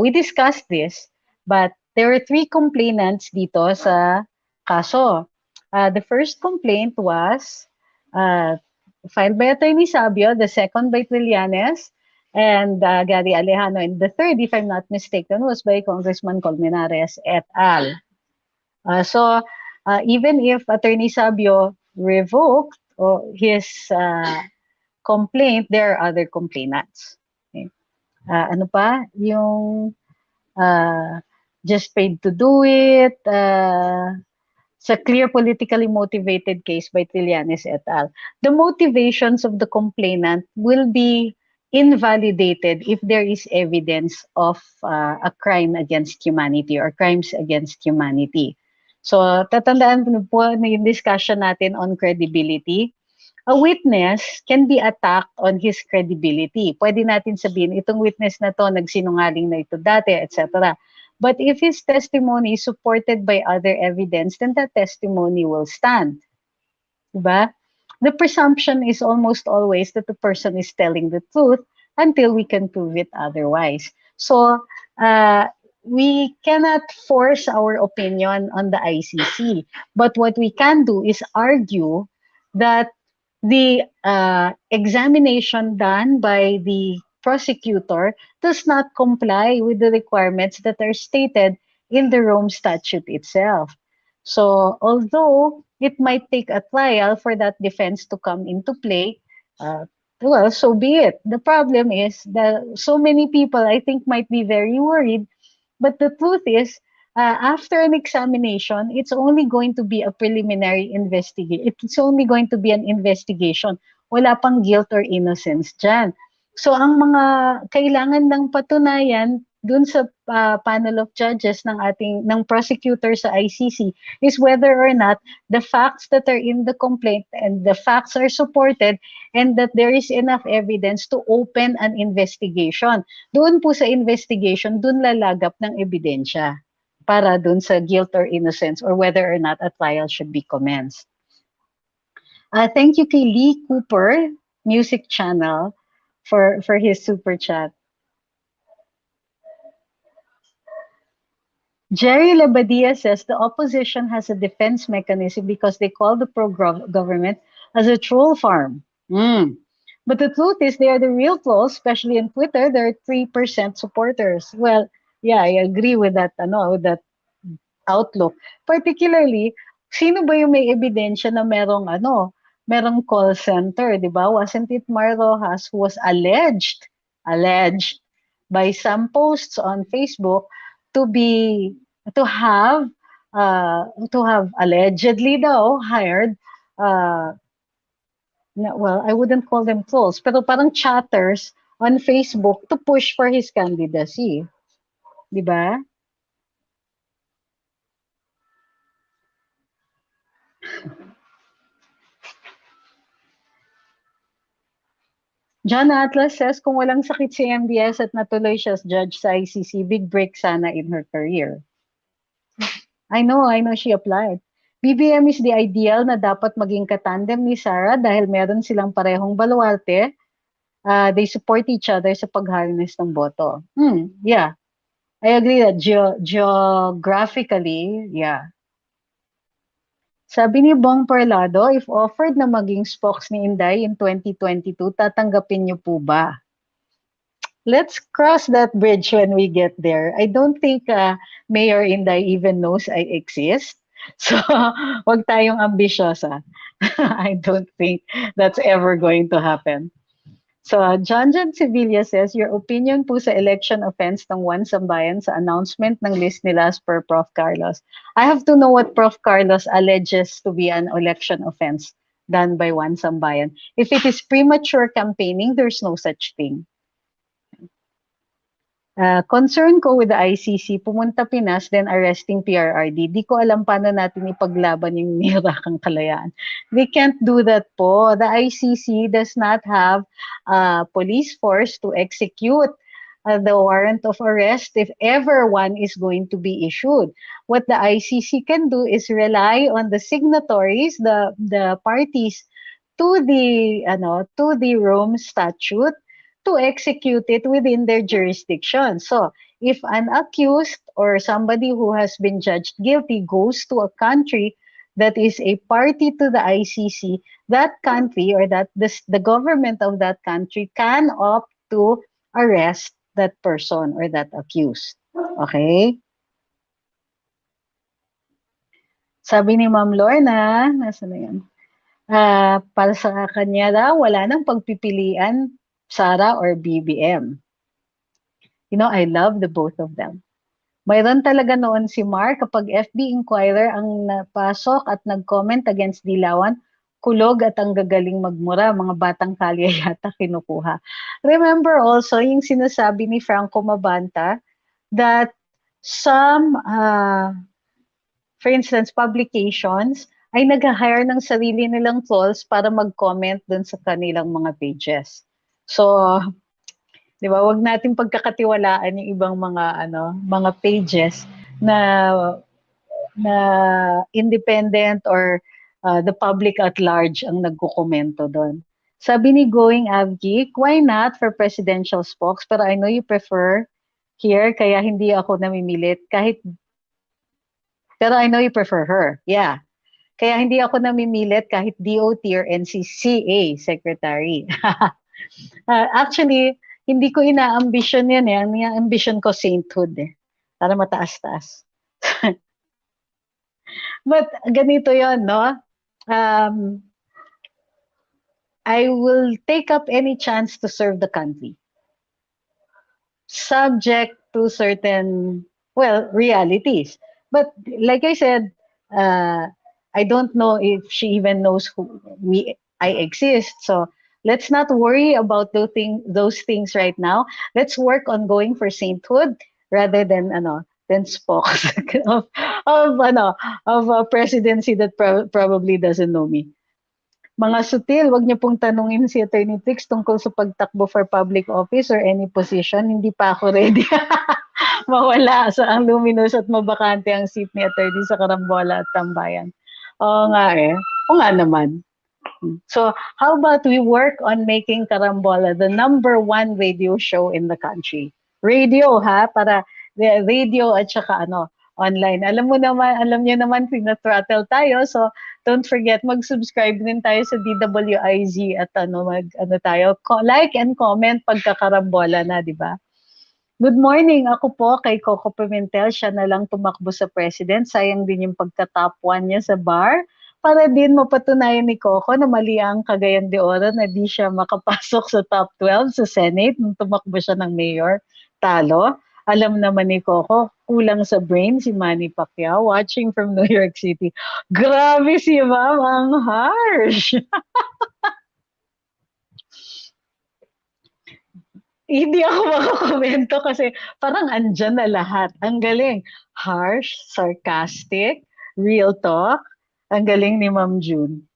we discussed this, but there were three complainants dito sa kaso. The first complaint was uh, filed by Attorney Sabio, the second by Trillanes, and Gary Alejano. And the third, if I'm not mistaken, was by Congressman Colmenares et al. Even if Attorney Sabio revoked his complaint, there are other complainants. Okay. Ano pa? Yung just paid to do it, it's a clear politically motivated case by Trillanes et al. The motivations of the complainant will be invalidated if there is evidence of a crime against humanity or crimes against humanity. So, tatandaan po na yung discussion natin on credibility. A witness can be attacked on his credibility. Pwede natin sabihin, itong witness na to, nagsinungaling na ito dati, etc. But if his testimony is supported by other evidence, then that testimony will stand. Diba? The presumption is almost always that the person is telling the truth until we can prove it otherwise. So, we cannot force our opinion on the ICC. But what we can do is argue that the examination done by the prosecutor does not comply with the requirements that are stated in the Rome Statute itself. So although it might take a trial for that defense to come into play, uh, well, so be it. The problem is that so many people, I think, might be very worried. But the truth is, after an examination, it's only going to be a preliminary investigation. It's only going to be an investigation. Wala pang guilt or innocence dyan. So ang mga kailangan ng patunayan dun sa panel of judges ng prosecutor sa ICC is whether or not the facts that are in the complaint and the facts are supported and that there is enough evidence to open an investigation. Doon po sa investigation, doon lalagap ng ebidensya para doon sa guilt or innocence or whether or not a trial should be commenced. Thank you kay Lee Cooper, Music Channel, for his super chat. Jerry Labadia says the opposition has a defense mechanism because they call the pro-government as a troll farm. But the truth is they are the real trolls, especially on Twitter. There are 3% supporters. Well, yeah, I agree with that, with that outlook. Particularly, sino ba yung may ebidensya na merong call center, di ba? Wasn't it Mar Rojas who was alleged by some posts on Facebook to be to have allegedly daw hired well, I wouldn't call them trolls, pero parang chatters on Facebook to push for his candidacy. Di ba? John Atlas says, kung walang sakit si MDS at natuloy siya as judge sa ICC, big break sana in her career. I know she applied. BBM is the ideal na dapat maging katandem ni Sara dahil meron silang parehong baluarte. They support each other sa pag-harness ng boto. Yeah. I agree that geographically, yeah. Sabi ni Bong Parlado, if offered na maging spokes ni Inday in 2022, tatanggapin niyo po ba? Let's cross that bridge when we get there. I don't think Mayor Inday even knows I exist. So, wag tayong ambisyosa. I don't think that's ever going to happen. So, John Sevilla says, your opinion po sa election offense ng One Sambayan sa announcement ng list nila as per Prof. Carlos. I have to know what Prof. Carlos alleges to be an election offense done by One Sambayan. If it is premature campaigning, there's no such thing. Concern ko with the ICC, pumunta Pinas, then arresting PRRD. Di ko alam paano natin ipaglaban yung nirakang kalayaan. They can't do that po. The ICC does not have a police force to execute the warrant of arrest if ever one is going to be issued. What the ICC can do is rely on the signatories, the parties to the Rome Statute, to execute it within their jurisdiction. So, if an accused or somebody who has been judged guilty goes to a country that is a party to the ICC, that country or the government of that country can opt to arrest that person or that accused. Okay? Sabi ni Ma'am Lorna, nasa na yan? Para sa kanya daw, wala nang pagpipilian Sara or BBM. I love the both of them. Mayroon talaga noon si Mark kapag FB Inquirer ang napasok at nag-comment against Dilawan, kulog at ang gagaling magmura, mga batang kalye yata kinukuha. Remember also yung sinasabi ni Franco Mabanta that some, for instance, publications ay nag-hire ng sarili nilang trolls para mag-comment dun sa kanilang mga pages. So, 'di ba, wag nating pagkakatiwalaan yung ibang mga pages na independent or the public at large ang nagkokomento doon. Sabi ni Going Avgi, why not for presidential spokes? Pero I know you prefer here, kaya hindi ako namimilit pero I know you prefer her. Yeah. Kaya hindi ako namimilit kahit DOT or NCCA secretary. Actually, hindi ko ina-ambition yan eh. Ang ambition ko sainthood eh. Para mataas-taas. But ganito yon, no? Um, I will take up any chance to serve the country, subject to certain, well, realities. But like I said, uh, I don't know if she even knows I exist. So let's not worry about those things right now. Let's work on going for sainthood rather than spokes of a presidency that probably doesn't know me. Mga sutil, wag niyo pong tanungin si Attorney Trix tungkol sa pagtakbo for public office or any position. Hindi pa ako ready. Mawala sa ang luminous at mabakante ang seat ni Attorney sa Karambola at Tambayan. Oo nga eh. Oo nga naman. So, how about we work on making Karambola the #1 radio show in the country? Radio, ha? Para radio at saka online. Alam niyo naman, pina-throttle tayo. So, don't forget, mag-subscribe din tayo sa DWIZ at tayo, like and comment pagkakarambola na, di ba? Good morning. Ako po kay Coco Pimentel. Siya na lang tumakbo sa president. Sayang din yung pagka-top 1 niya sa bar. Para din mapatunayan ni Coco na mali ang Cagayan de Oro na di siya makapasok sa top 12 sa Senate nung tumakbo siya ng mayor. Talo. Alam naman ni Coco, kulang sa brain si Manny Pacquiao watching from New York City. Grabe si Ma'am, ang harsh. Hindi ako makakomento kasi parang andyan na lahat. Ang galing. Harsh, sarcastic, real talk. Ang galing ni Ma'am June.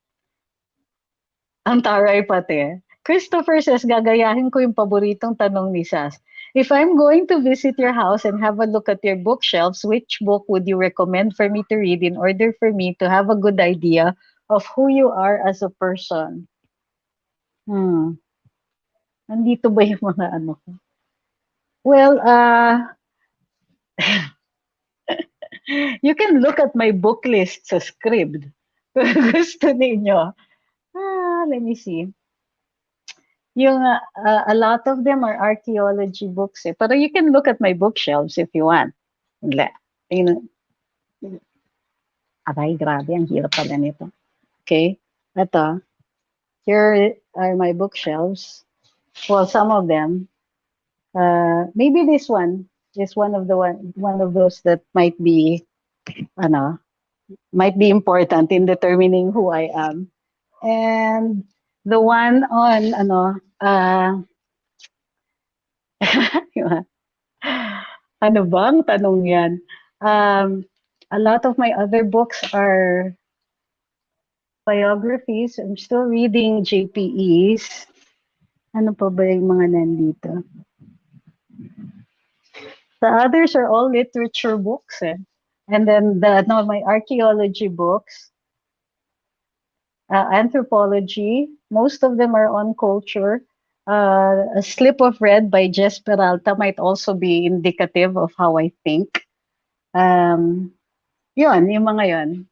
Ang taray pati. Christopher says, gagayahin ko yung paboritong tanong ni Sas. If I'm going to visit your house and have a look at your bookshelves, which book would you recommend for me to read in order for me to have a good idea of who you are as a person? Nandito ba yung mga ano ko? Well, you can look at my book list sa Scribd. Gusto ninyo. Let me see. Yung, a lot of them are archaeology books. Pero you can look at my bookshelves if you want. Aray, grabe. Ang hirap pala nito. Okay. Ito. Here are my bookshelves. Well, some of them. Maybe this one is one of those that might be important in determining who I am. And the one on ano bang tanong yan? A lot of my other books are biographies. I'm still reading JPEs. Ano pa ba yung mga nandito? The others are all literature books. And then my archaeology books, anthropology, most of them are on culture. A Slip of Red by Jess Peralta might also be indicative of how I think. Yun, yung mga yun.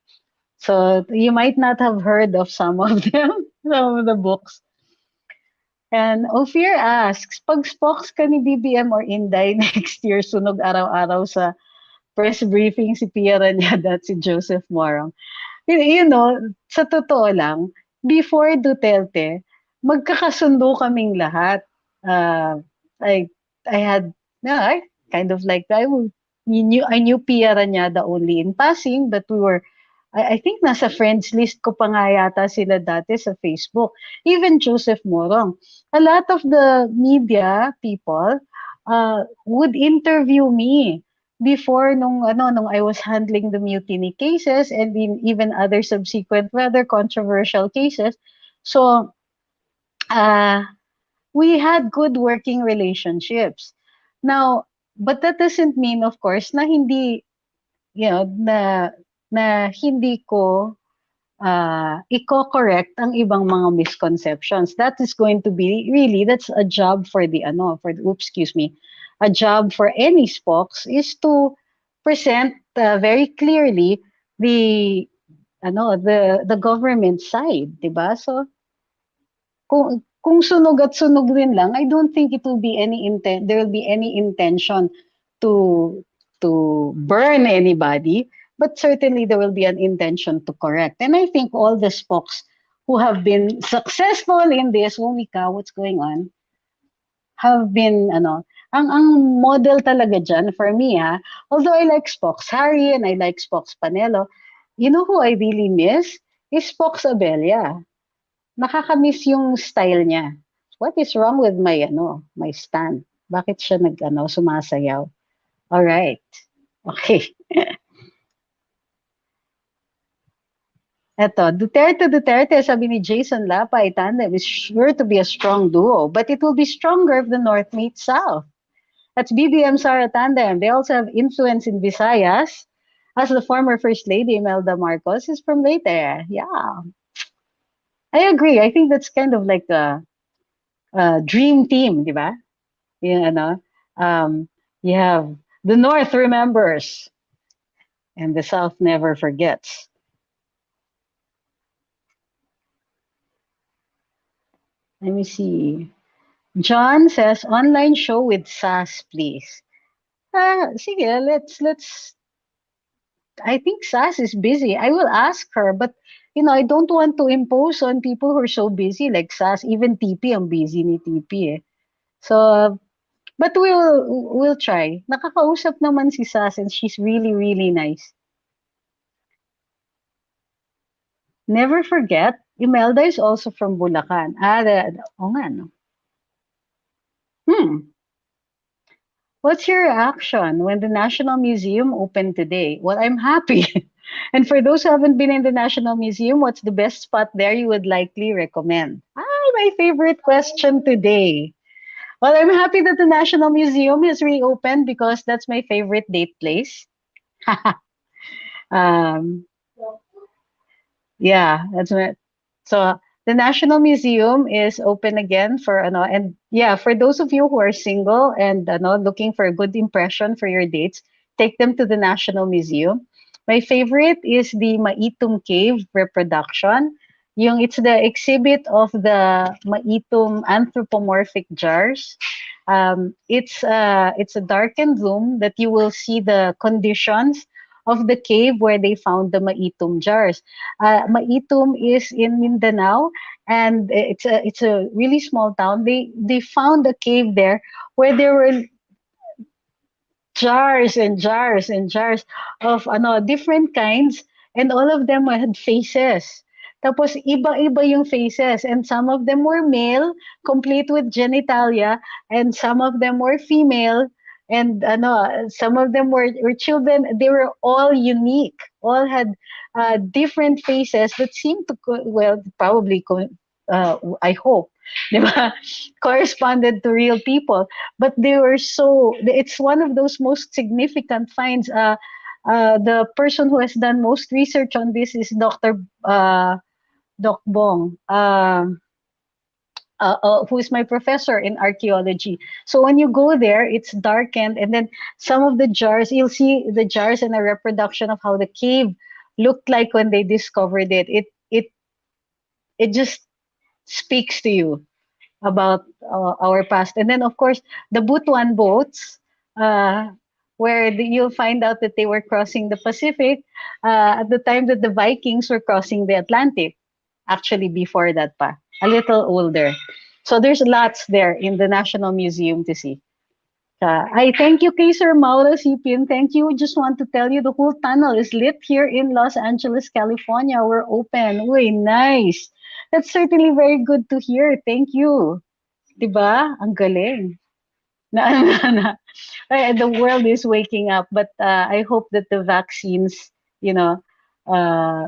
So you might not have heard of some of them, some of the books. And Ophir asks, pag spokes ka ni BBM or Inday next year, sunog araw-araw sa press briefing si Pia Ranyada at si Joseph Morong. You know, sa totoo lang, before Duterte, magkakasundo kaming lahat. I had, I kind of like, I knew Pia Ranyada only in passing, but we were, I think nasa friends list ko pa nga yata sila dati sa Facebook. Even Joseph Morong. A lot of the media people would interview me before nung I was handling the mutiny cases and even other subsequent rather controversial cases. So we had good working relationships. Now, but that doesn't mean, of course, na hindi, na hindi ko i-correct ang ibang mga misconceptions. That is going to be really, that's a job for a job for any spokes is to present very clearly the government side, 'di ba? So kung sunog at sunog din lang, I don't think there will be any intention to burn anybody. but certainly there will be an intention to correct. And I think all the spokes who have been successful in this, oh Mika, what's going on, have been, ang model talaga dyan for me, ha, although I like Spock's Harry and I like Spock's Panelo, you know who I really miss? Is Spock's Abelia. Nakakamiss yung style niya. What is wrong with my, my stand? Bakit siya sumasayaw? All right. Okay. Eto, Duterte, sabi ni Jason Lapay, tandem is sure to be a strong duo, but it will be stronger if the North meets South. That's BBM Sara tandem. They also have influence in Visayas, as the former First Lady Imelda Marcos is from Leyte. Yeah, I agree. I think that's kind of like a dream team, di ba? You know, you have the North remembers and the South never forgets. Let me see. John says, online show with SAS, please. Sige, let's. I think SAS is busy. I will ask her, but I don't want to impose on people who are so busy like SAS. Even TP, ang busy ni TP eh. So, but we'll try. Nakakausap naman si SAS and she's really, really nice. Never forget, Imelda is also from Bulacan. Oo nga, no? What's your reaction when the National Museum opened today? Well, I'm happy. And for those who haven't been in the National Museum, what's the best spot there you would likely recommend? My favorite question today. Well, I'm happy that the National Museum has reopened because that's my favorite date place. um, yeah, that's what. So the National Museum is open again for and yeah, for those of you who are single and looking for a good impression for your dates, take them to the National Museum. My favorite is the Maitum Cave reproduction. It's the exhibit of the Maitum anthropomorphic jars. It's a darkened room that you will see the conditions of the cave where they found the Maitum jars. Maitum is in Mindanao, and it's a really small town. They found a cave there where there were jars and jars and jars of different kinds, and all of them had faces. Tapos iba-iba yung faces, and some of them were male, complete with genitalia, and some of them were female, and some of them were children. They were all unique. All had different faces that seemed to probably I hope, di ba, corresponded to real people, but they were it's one of those most significant finds. The person who has done most research on this is Dr. Doc Bong, who is my professor in archaeology. So when you go there, it's darkened, and then some of the jars, you'll see the jars in a reproduction of how the cave looked like when they discovered it. It just speaks to you about our past. And then, of course, the Butuan boats, where you'll find out that they were crossing the Pacific at the time that the Vikings were crossing the Atlantic. Actually, before that pa, a little older. So there's lots there in the National Museum to see. I thank you, kay Sir Mauro Sipin. Thank you. Just want to tell you the whole tunnel is lit here in Los Angeles, California. We're open. Uy, nice. That's certainly very good to hear. Thank you. Diba? Ang galing. The world is waking up, but I hope that the vaccines, uh,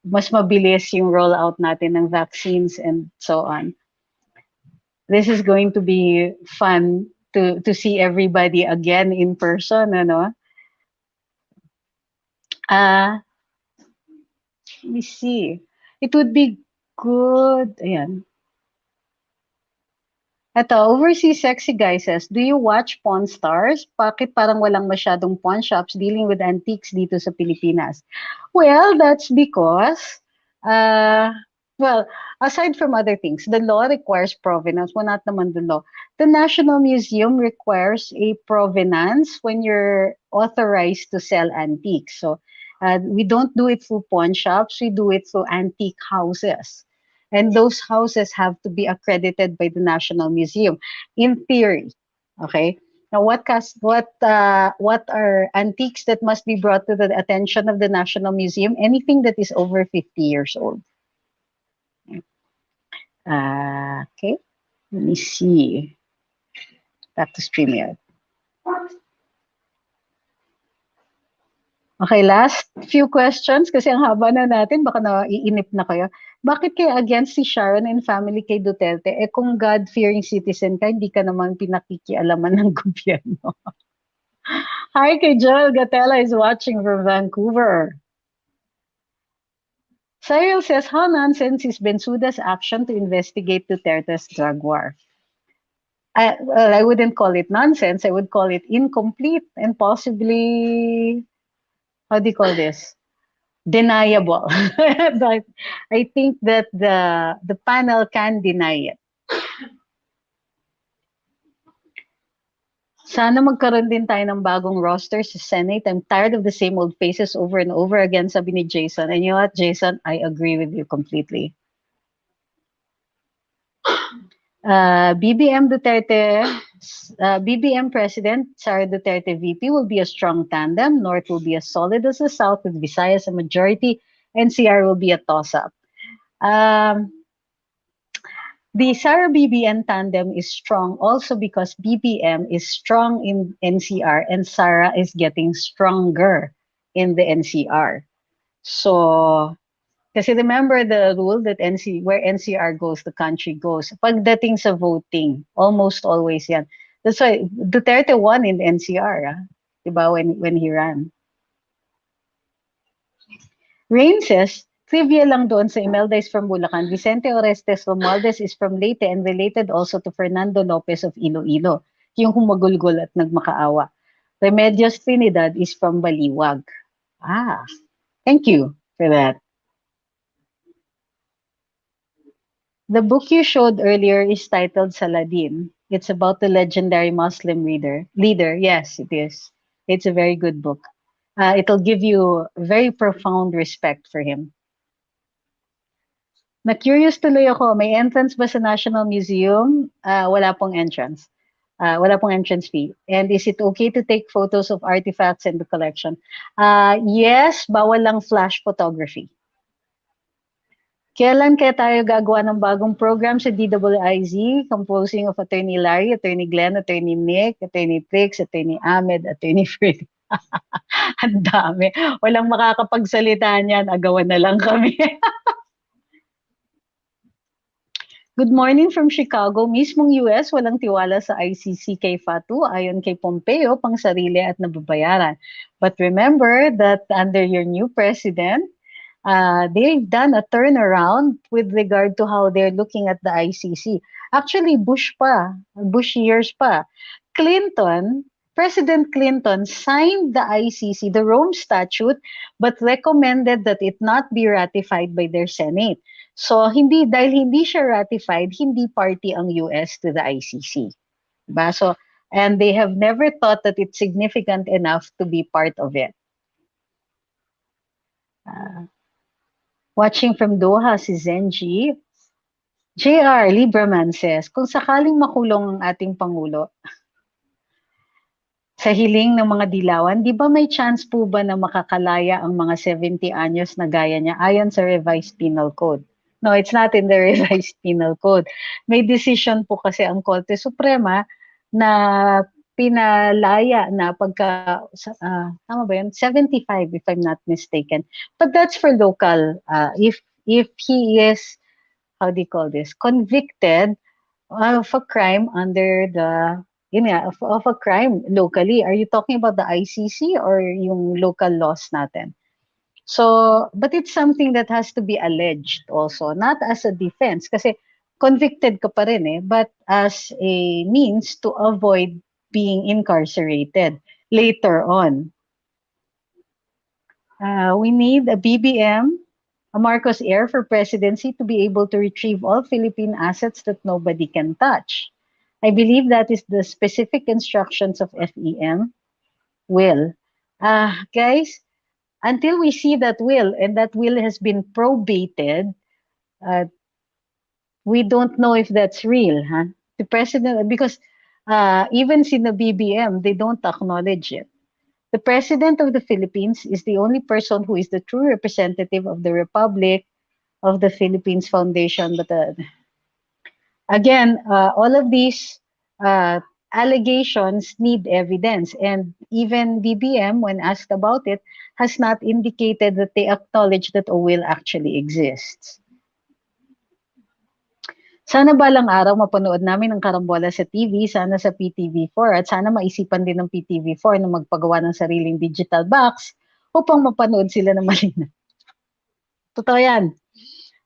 mas mabilis yung rollout natin ng vaccines and so on. This is going to be fun to see everybody again in person, let me see. It would be good. Ayan. Ito, overseas sexy guy says, do you watch Pawn Stars? Bakit parang walang masyadong pawn shops dealing with antiques dito sa Pilipinas? Well, that's because, well, aside from other things, the law requires provenance. Well, not naman the law. The National Museum requires a provenance when you're authorized to sell antiques. So, We don't do it through pawn shops. We do it through antique houses. And those houses have to be accredited by the National Museum, in theory. Okay. Now, what are antiques that must be brought to the attention of the National Museum? Anything that is over 50 years old. Okay. Let me see. Back to StreamYard. Okay, last few questions kasi ang haba na natin, baka naiinip na kayo. Bakit kaya against si Sharon and family kay Duterte? Eh kung God-fearing citizen ka, hindi ka naman pinakikialaman ng gobyerno. Hi kay Joel Gatella is watching from Vancouver. Cyril says, how nonsense is Bensuda's action to investigate Duterte's drug war? Well, I wouldn't call it nonsense. I would call it incomplete and possibly, how do you call this? Deniable. But I think that the panel can deny it. Sana magkaroon din tayo ng bagong roster sa Senate. I'm tired of the same old faces over and over again, sabi ni Jason. And you know what, Jason? I agree with you completely. BBM Duterte, BBM President Sara Duterte VP will be a strong tandem. North will be as solid as the South, with Visayas a majority. NCR will be a toss-up. The Sara BBM tandem is strong also because BBM is strong in NCR and Sara is getting stronger in the NCR. So, kasi remember the rule that where NCR goes, the country goes. Pagdating sa voting, almost always yan. That's why Duterte won in the NCR, diba, when he ran. Rain says, trivia lang doon sa Imelda is from Bulacan. Vicente Orestes Romualdez is from Leyte and related also to Fernando Lopez of Iloilo, yung humagulgol at nagmakaawa. Remedios Trinidad is from Baliwag. Thank you for that. The book you showed earlier is titled Saladin. It's about the legendary Muslim leader. Yes, it is. It's a very good book. It'll give you very profound respect for him. Na-curious tuloy ako, may entrance ba sa National Museum? Wala pong entrance. Wala pong entrance fee. And is it okay to take photos of artifacts in the collection? Yes, bawal lang flash photography. Kailan kaya tayo gagawa ng bagong program sa DWIZ, composing of Attorney Larry, Attorney Glenn, Attorney Nick, Attorney Trix, Attorney Ahmed, Attorney Fred. Ang dami. Walang makakapagsalita niyan, agawan na lang kami. Good morning from Chicago. Mismong US, walang tiwala sa ICC kay Fatu ayon kay Pompeo, pang sarili at nababayaran. But remember that under your new president, they've done a turnaround with regard to how they're looking at the ICC. Actually, Bush years pa. President Clinton signed the ICC, the Rome Statute, but recommended that it not be ratified by their Senate. So, dahil hindi siya ratified, hindi party ang US to the ICC. Diba? So, and they have never thought that it's significant enough to be part of it. Watching from Doha, si Zenji. JR Lieberman says, kung sakaling makulong ang ating Pangulo, sa hiling ng mga dilawan, di ba may chance po ba na makakalaya ang mga 70 anyos na gaya niya ayon sa revised penal code? No, it's not in the revised penal code. May decision po kasi ang Korte Suprema na pinalaya na pagka, tama ba yun? 75 if I'm not mistaken. But that's for local, if he is, how do you call this, convicted of a crime under the, of a crime locally. Are you talking about the ICC or yung local laws natin? So, but it's something that has to be alleged also, not as a defense, kasi convicted ka pa rin but as a means to avoid being incarcerated later on. We need a BBM, a Marcos heir for presidency to be able to retrieve all Philippine assets that nobody can touch. I believe that is the specific instructions of FEM. Guys, until we see that will, and that will has been probated, uh, we don't know if that's real, huh? The president, because even in the BBM, they don't acknowledge it. The president of the Philippines is the only person who is the true representative of the Republic of the Philippines Foundation. But again, all of these uh, allegations need evidence, and even BBM, when asked about it, has not indicated that they acknowledge that a will actually exists. Sana balang araw mapanood namin ang karambola sa TV, sana sa PTV4, at sana maisipan din ng PTV4 na magpagawa ng sariling digital box upang mapanood sila ng malinaw. Totoo yan.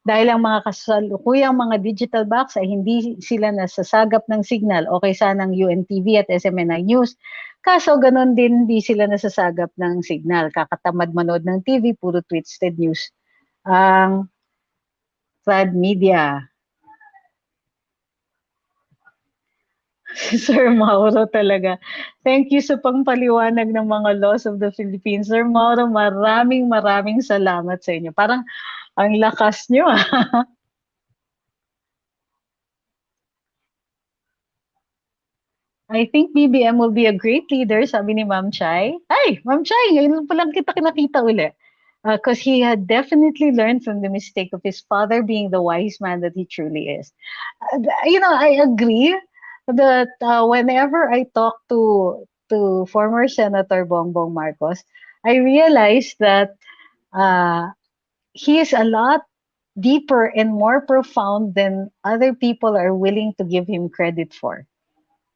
Dahil ang mga kasalukuyang mga digital box ay hindi sila nasasagap ng signal o kaysa ng UNTV at SMNI News. Kaso ganun din hindi sila nasasagap ng signal. Kakatamad manood ng TV, puro twisted news. Ang sad media. Sir Mauro talaga. Thank you sa pangpaliwanag ng mga laws of the Philippines. Sir Mauro, maraming salamat sa inyo. Parang ang lakas nyo. I think BBM will be a great leader, sabi ni Ma'am Chai. Ay, Ma'am Chai, ngayon pa lang kita kinakita uli. Because he had definitely learned from the mistake of his father being the wise man that he truly is. I agree that whenever I talk to former Senator Bongbong Marcos, I realize that he is a lot deeper and more profound than other people are willing to give him credit for.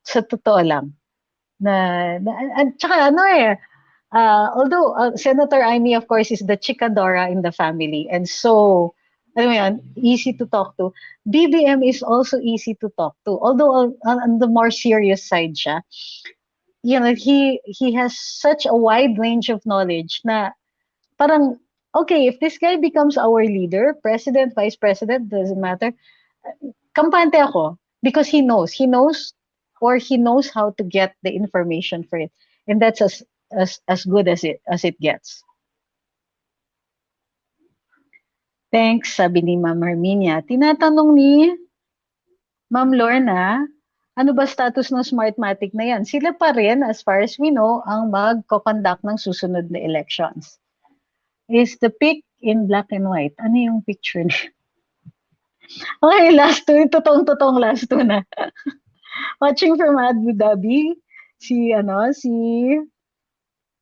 Sa totoo lang. At saka although Senator Amy, of course, is the chikadora in the family, and so, easy to talk to. BBM is also easy to talk to, although on the more serious side siya. He has such a wide range of knowledge na parang, okay, if this guy becomes our leader, president, vice president, doesn't matter, kampante ako because he knows how to get the information for it, and that's as good as it gets. Thanks, sabi ni Ma'am Herminia. Tinatanong ni Ma'am Lorna, ano ba status ng Smartmatic na yan? Sila pa rin, as far as we know, ang magko-conduct ng susunod na elections. Is the pic in black and white? Ano yung picture niya? Okay, last two. Totoong last two na. Watching from Abu Dhabi, si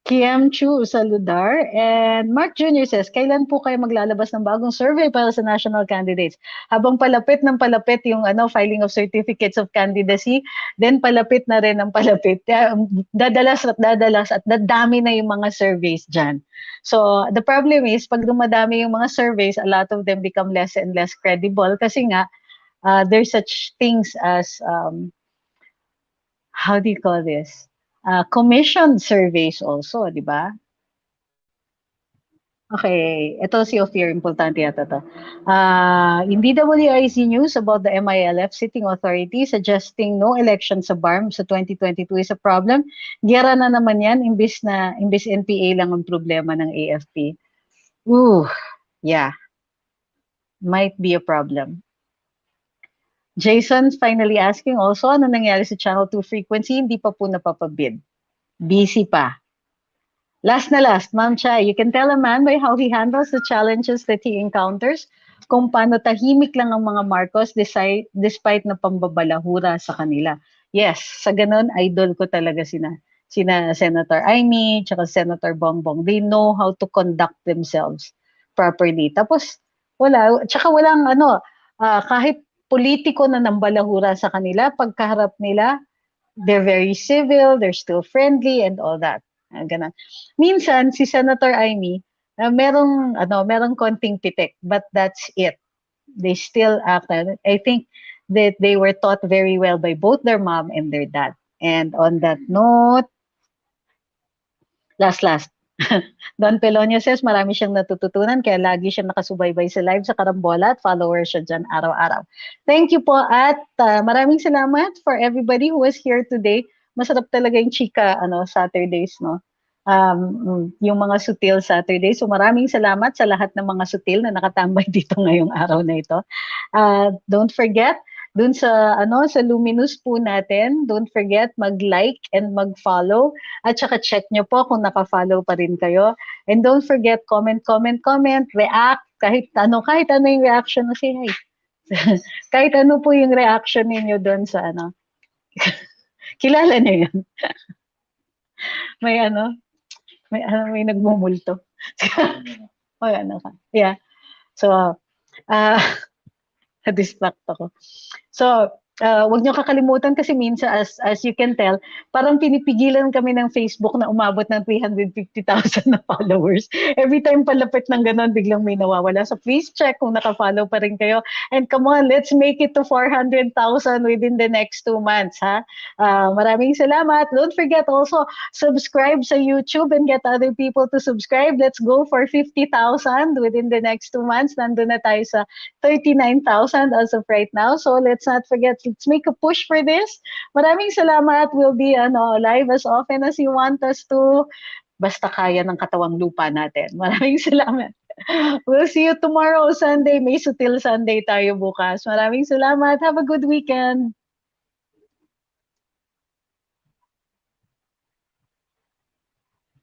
Kiam Chu Saludar, and Mark Jr. says, kailan po kayo maglalabas ng bagong survey para sa national candidates? Habang palapit yung filing of certificates of candidacy, then palapit na rin ang palapit. Dadalas at dadami na yung mga surveys dyan. So the problem is, pag dumadami yung mga surveys, a lot of them become less and less credible kasi nga, there's such things as, how do you call this? Commissioned surveys also, di ba? Okay, ito si Ophir, importante yata to. In DWIC news about the MILF sitting authority suggesting no election sa BARM sa 2022 is a problem. Gera na naman yan, imbis NPA lang ang problema ng AFP. Yeah. Might be a problem. Jason's finally asking also, ano nangyari sa Channel 2 frequency? Hindi pa po napapabid. Busy pa. Last, Ma'am Chai, you can tell a man by how he handles the challenges that he encounters kung paano tahimik lang ang mga Marcos despite na pambabalahura sa kanila. Yes, sa ganun, idol ko talaga sina Senator Amy, tsaka Senator Bongbong. They know how to conduct themselves properly. Tapos, walang kahit politiko na nambalahura sa kanila, pagkaharap nila, they're very civil, they're still friendly, and all that. Ganun. Minsan, si Senator Amy, merong konting pitik, but that's it. They still act. I think that they were taught very well by both their mom and their dad. And on that note, last. Don Pelonio says marami siyang natututunan kaya lagi siyang nakasubaybay sa live sa Karambola at follower siya dyan araw-araw. Thank you po at maraming salamat for everybody who was here today. Masarap talaga yung chika Saturdays, no? yung mga Sutil Saturday. So maraming salamat sa lahat ng mga Sutil na nakatambay dito ngayong araw na ito. Don't forget, dun sa Luminous po natin, don't forget mag-like and mag-follow. At saka check nyo po kung naka-follow pa rin kayo. And don't forget, comment, react, kahit ano yung reaction mo, say hi. Kahit ano po yung reaction ninyo doon sa kilala niyo yan. May may nagmumulto. May ka. Yeah. So, na-distract ako. So, wag niyo kakalimutan kasi minsan as you can tell, parang pinipigilan kami ng Facebook na umabot ng 350,000 na followers. Every time palapit ng ganon, biglang may nawawala. So please check kung naka-follow pa rin kayo. And come on, let's make it to 400,000 within the next 2 months, ha? Maraming salamat. Don't forget also, subscribe sa YouTube and get other people to subscribe. Let's go for 50,000 within the next 2 months. Nandun na tayo sa 39,000 as of right now. So let's not forget, let's make a push for this. Maraming salamat. We'll be live as often as you want us to. Basta kaya ng katawang lupa natin. Maraming salamat. We'll see you tomorrow, Sunday. May Sutil Sunday tayo bukas. Maraming salamat. Have a good weekend.